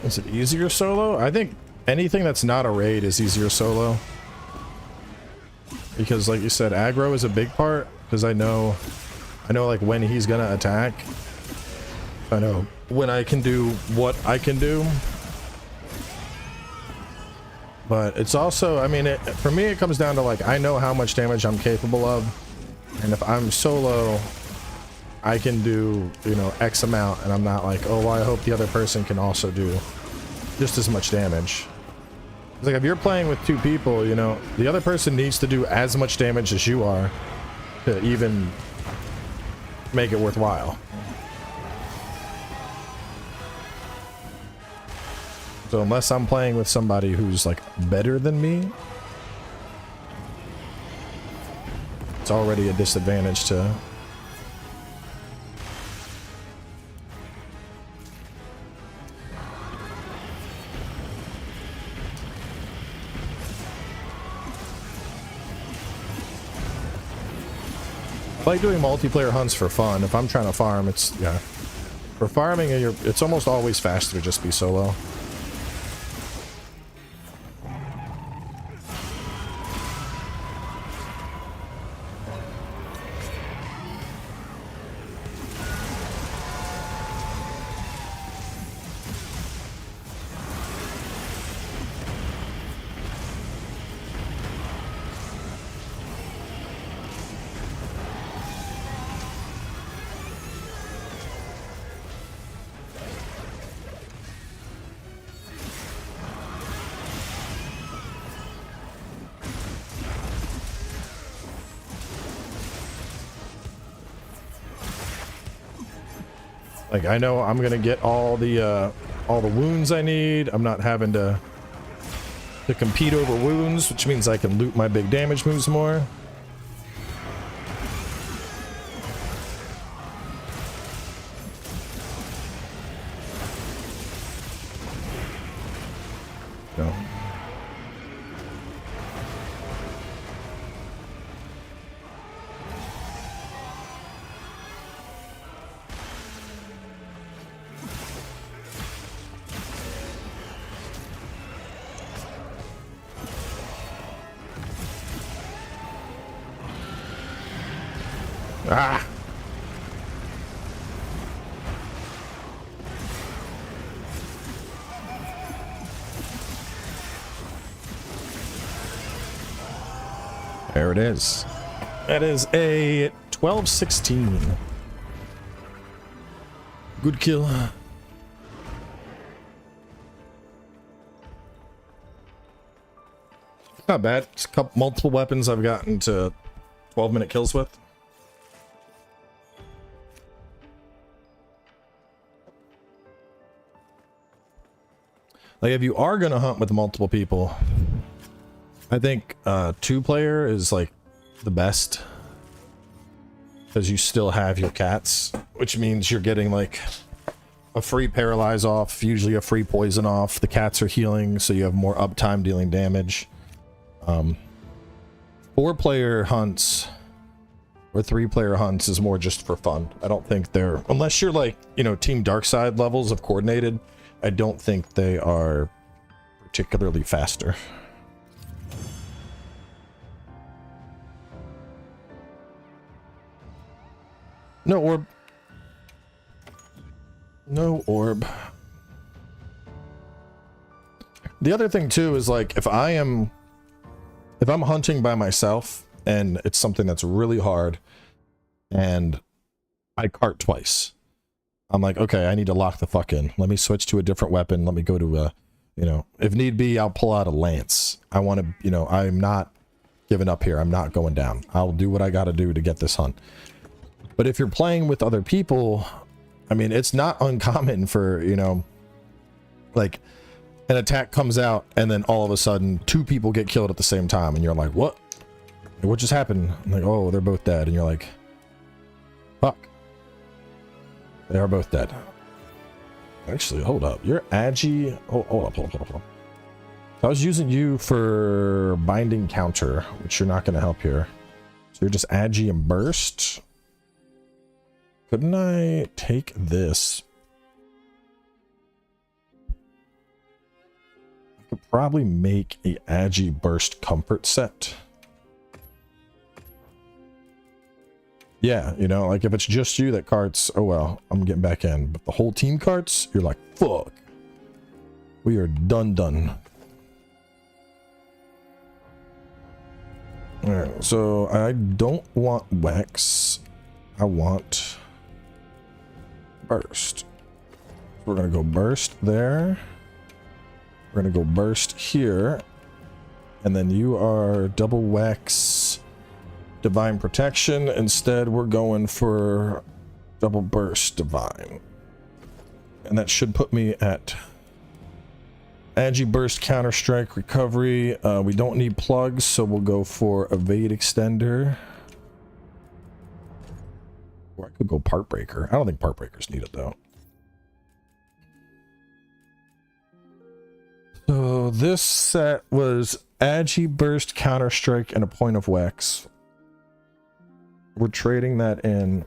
Is it easier solo? I think anything that's not a raid is easier solo. Because like you said, aggro is a big part, because I know like when he's gonna attack. I know when I can do what I can do. But it's also, I mean, for me it comes down to like, I know how much damage I'm capable of. And if I'm solo, I can do, you know, X amount, and I'm not like, oh, well, I hope the other person can also do just as much damage. It's like if you're playing with two people, you know, the other person needs to do as much damage as you are to even make it worthwhile. So unless I'm playing with somebody who's like better than me, it's already a disadvantage to... I like doing multiplayer hunts for fun. If I'm trying to farm, it's, yeah. For farming, it's almost always faster to just be solo. Like, I know I'm gonna get all the wounds I need. I'm not having to compete over wounds, which means I can loot my big damage moves more. No. Ah! There it is. That is a 12-16. Good kill. Not bad. It's a couple, multiple weapons I've gotten to 12-minute kills with. Like, if you are gonna hunt with multiple people, I think 2-player is like the best, because you still have your cats, which means you're getting like a free paralyze off, usually a free poison off. The cats are healing, so you have more uptime dealing damage. 4-player hunts or 3-player hunts is more just for fun. I don't think they're, unless you're like, you know, Team Darkside levels of coordinated, I don't think they are particularly faster. No orb. No orb. The other thing too is, like, if I'm hunting by myself and it's something that's really hard and I cart twice, I'm like, okay, I need to lock the fuck in. Let me switch to a different weapon. Let me go to a, you know, if need be, I'll pull out a lance. I want to, you know, I'm not giving up here. I'm not going down. I'll do what I got to do to get this hunt. But if you're playing with other people, I mean, it's not uncommon for, you know, like an attack comes out and then all of a sudden 2 people get killed at the same time and you're like, what? What just happened? I'm like, oh, they're both dead. And you're like, fuck. They are both dead. Actually, hold up. You're Agi. Oh, hold up. I was using you for binding counter, which you're not going to help here. So you're just Agi and burst. Couldn't I take this? I could probably make a Agi burst comfort set. Yeah, you know, like if it's just you that carts, oh well, I'm getting back in. But the whole team carts, you're like, fuck. We are done. Alright, so I don't want Wex. I want burst. We're gonna go burst there. We're gonna go burst here. And then you are double Wex. Divine protection. Instead, we're going for double burst divine. And that should put me at Agi burst, counter strike, recovery. We don't need plugs, so we'll go for evade extender. Or I could go part breaker. I don't think part breaker's needed though. So this set was Agi burst, counter strike, and a point of Wex. We're trading that in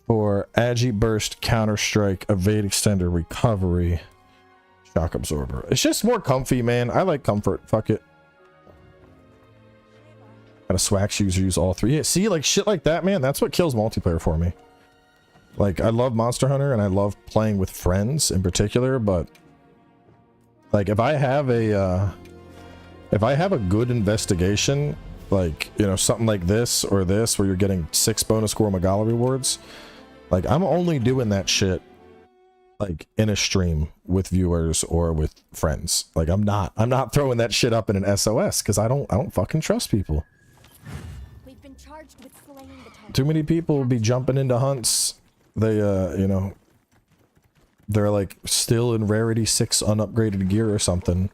for Agi burst, counter strike, evade extender, recovery, shock absorber. It's just more comfy, man. I like comfort. Fuck it. Got a Swax user use all 3. Yeah, see, like shit like that, man. That's what kills multiplayer for me. Like, I love Monster Hunter and I love playing with friends in particular, but like if I have a good investigation, like, you know, something like this or this where you're getting 6 bonus score Magala rewards, like I'm only doing that shit like in a stream with viewers or with friends. Like I'm not throwing that shit up in an SOS because I don't fucking trust people. We've been charged with slaying the target. Too many people will be jumping into hunts. They you know, they're like still in rarity 6 unupgraded gear or something.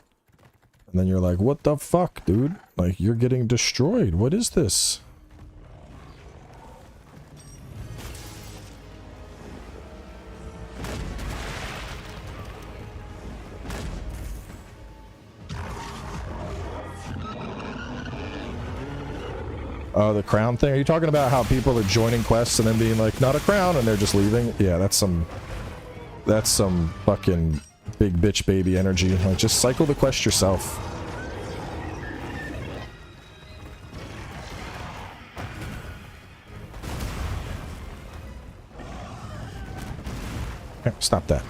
And then you're like, what the fuck, dude? Like, you're getting destroyed. What is this? Oh, the crown thing? Are you talking about how people are joining quests and then being like, not a crown, and they're just leaving? Yeah, that's some fucking big bitch baby energy. Like, just cycle the quest yourself. Here, stop that.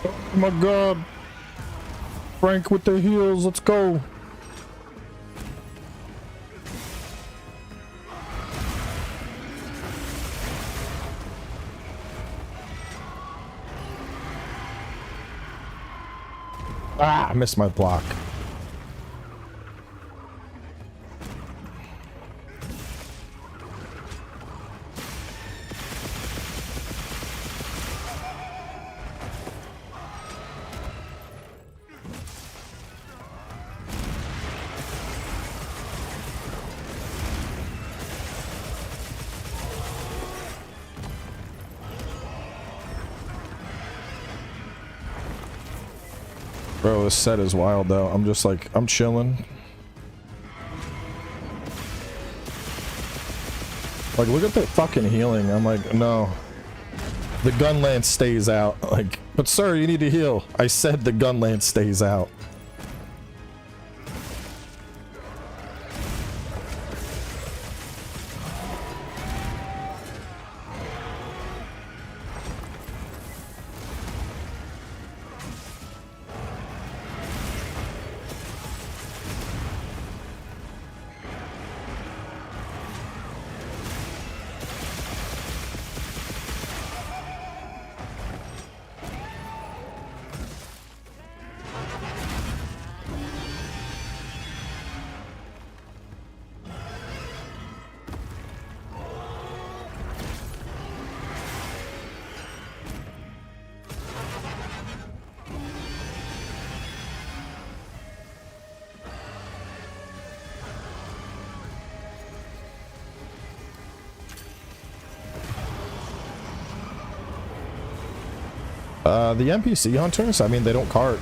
Oh my god. Frank with the heels, let's go. Ah, I missed my block. Bro, this set is wild though. I'm just like, I'm chilling. Like, look at the fucking healing. I'm like, no. The gun lance stays out. Like, but sir, you need to heal. I said the gun lance stays out. The NPC hunters, I mean, they don't cart.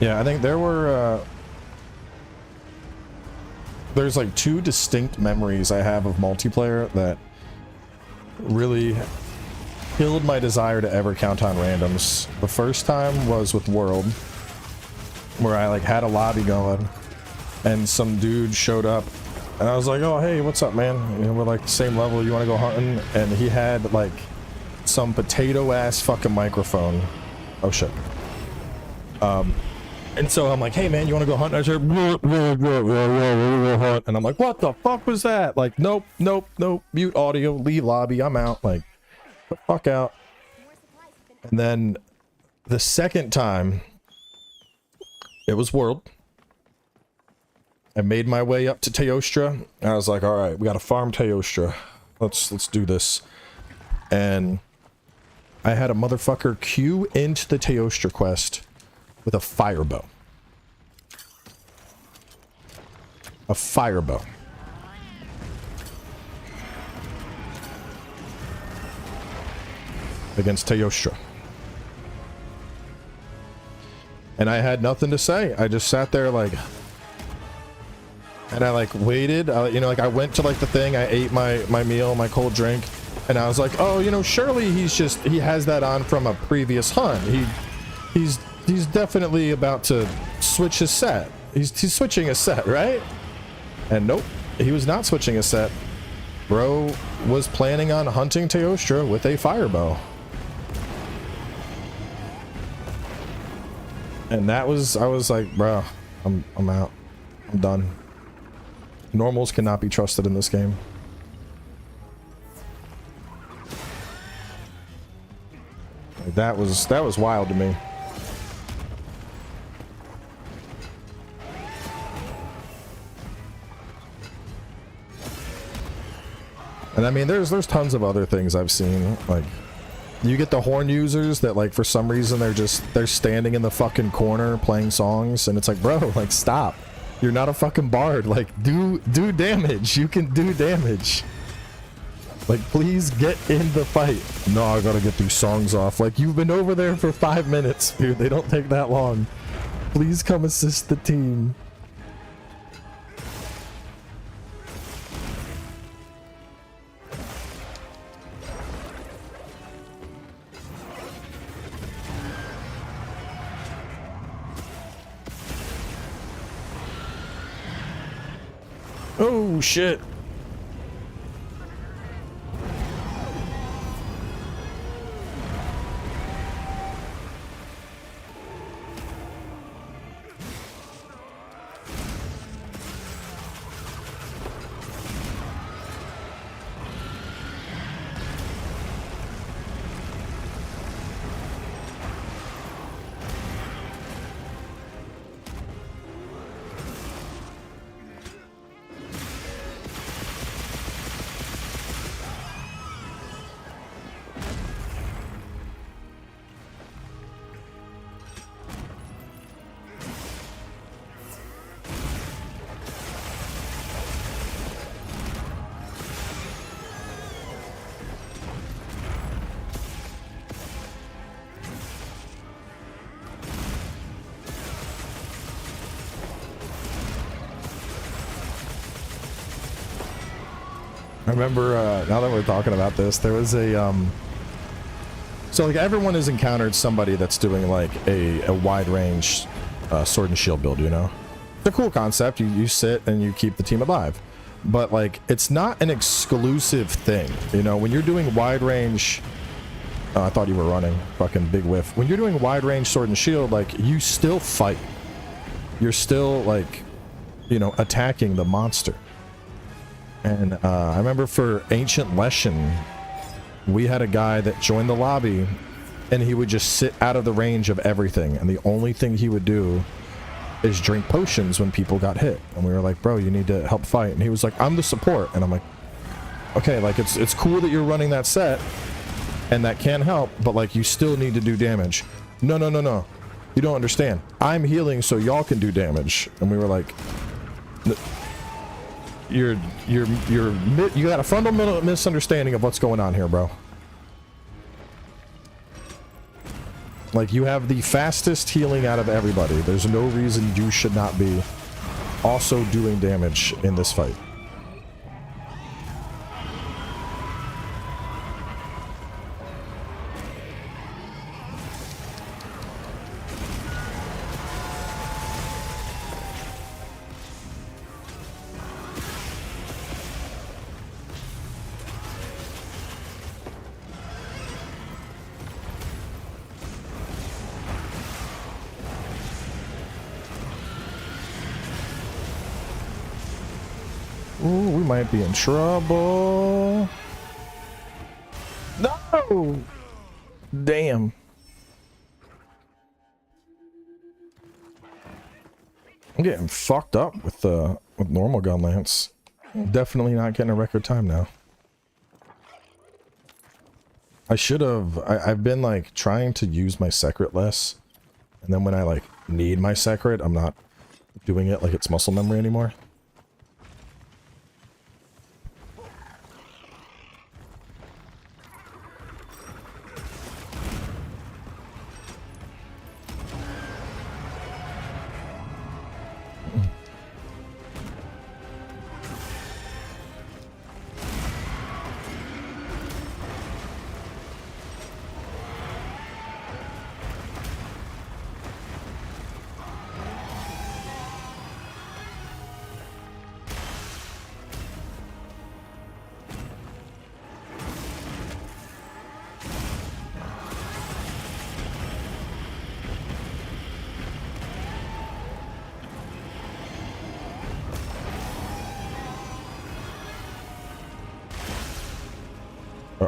Yeah, I think there were, there's like 2 distinct memories I have of multiplayer that really killed my desire to ever count on randoms. The first time was with World, where I like had a lobby going and some dude showed up and I was like, oh hey, what's up man, you know, we're like the same level, you want to go hunting? And he had like some potato ass fucking microphone. Oh shit. And so I'm like, hey man, you want to go hunt? And I said, and I'm like, what the fuck was that? Like, nope, mute audio, leave lobby, I'm out. Like, the fuck out. And then the second time, it was World. I made my way up to Teostra. And I was like, all right, we got to farm Teostra. Let's do this. And I had a motherfucker queue into the Teostra quest with a firebow. A firebow. Against Teostra. And I had nothing to say. I just sat there like, and I like waited, you know, like I went to like the thing, I ate my meal, my cold drink, and I was like, oh, you know, surely he has that on from a previous hunt. He's definitely about to switch his set. He's switching his set, right? And nope, he was not switching his set. Bro was planning on hunting Teostra with a firebow. And that was, I was like, bro, I'm out. I'm done. Normals cannot be trusted in this game. Like, that was wild to me. And I mean, there's tons of other things I've seen. Like, you get the horn users that, like, for some reason they're standing in the fucking corner playing songs, and it's like, bro, like, stop. You're not a fucking bard. Like, do damage. You can do damage. Like, please get in the fight. No, I gotta get these songs off. Like, you've been over there for 5 minutes, dude. They don't take that long. Please come assist the team. Oh shit. I remember, now that we're talking about this, there was a, so like everyone has encountered somebody that's doing like a wide range sword and shield build, you know? It's a cool concept. You sit and you keep the team alive. But like, it's not an exclusive thing, you know? When you're doing wide range, oh, I thought you were running, fucking big whiff. When you're doing wide range sword and shield, like, you still fight. You're still like, you know, attacking the monster. And I remember for Ancient Leshen, we had a guy that joined the lobby and he would just sit out of the range of everything. And the only thing he would do is drink potions when people got hit. And we were like, bro, you need to help fight. And he was like, I'm the support. And I'm like, okay, like it's cool that you're running that set and that can help, but like you still need to do damage. No. You don't understand. I'm healing so y'all can do damage. And we were like, you got a fundamental misunderstanding of what's going on here, bro. Like, you have the fastest healing out of everybody. There's no reason you should not be also doing damage in this fight. Ooh, we might be in trouble. No! Damn. I'm getting fucked up with normal gun lance. Definitely not getting a record time now. I should have. I've been like trying to use my secret less, and then when I like need my secret, I'm not doing it like it's muscle memory anymore.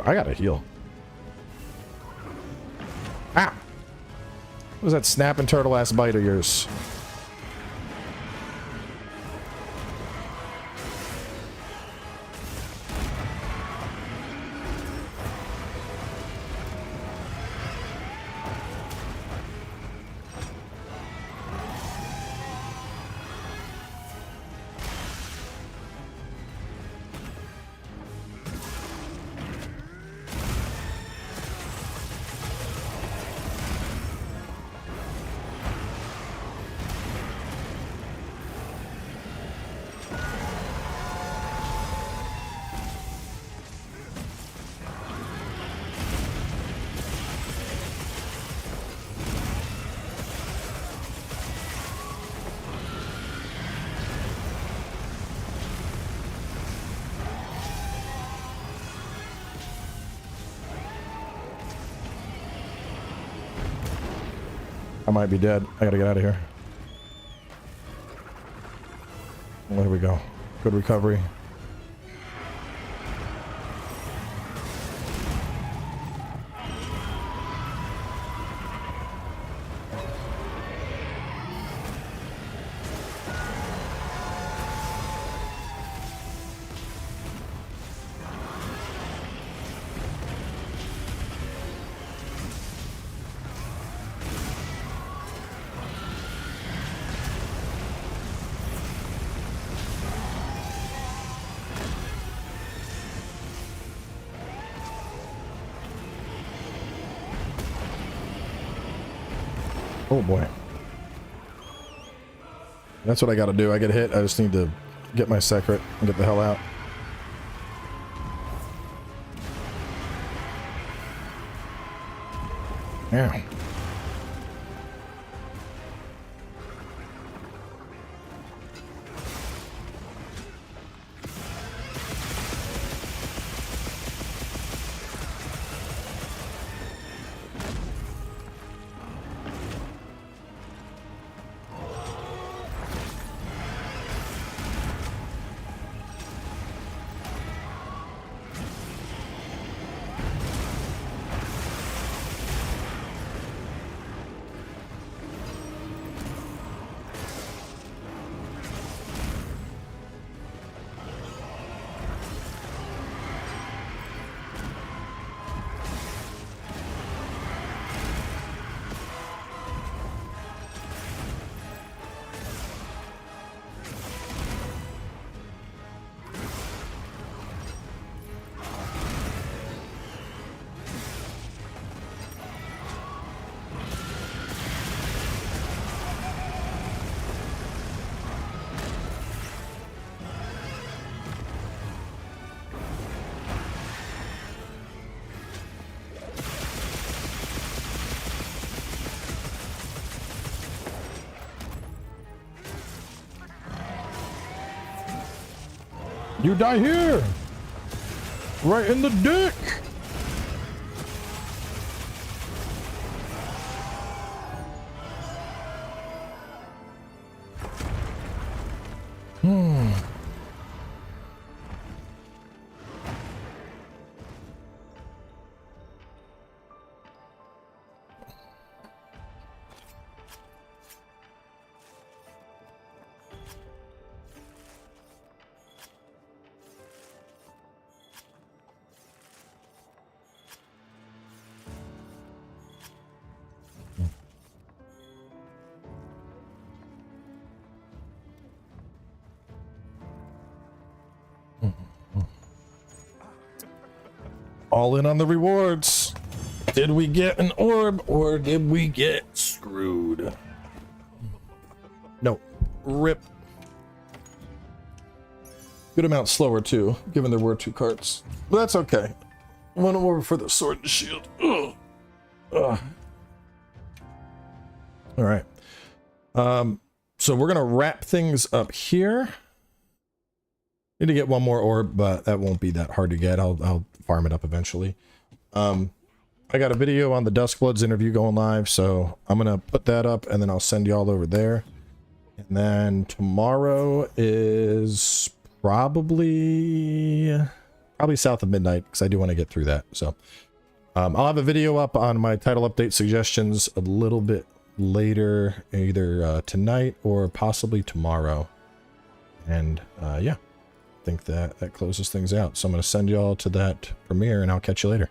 I gotta heal. Ah! What was that snapping turtle ass bite of yours? I might be dead. I gotta get out of here. Well, there we go. Good recovery. Oh boy. That's what I gotta do. I get hit. I just need to get my secret and get the hell out. Yeah. You die here! Right in the dick! All in on the rewards. Did we get an orb or did we get screwed? No. Rip. Good amount slower too, given there were 2 carts. But that's okay. One orb for the sword and shield. Ugh. Ugh. All right. So we're gonna wrap things up here. Need to get one more orb, but that won't be that hard to get. I'll farm it up eventually. I got a video on the Duskbloods interview going live, so I'm gonna put that up and then I'll send y'all over there. And then tomorrow is probably south of midnight because I do want to get through that. So I'll have a video up on my title update suggestions a little bit later, either tonight or possibly tomorrow. And yeah. I think that closes things out. So I'm going to send you all to that premiere and I'll catch you later.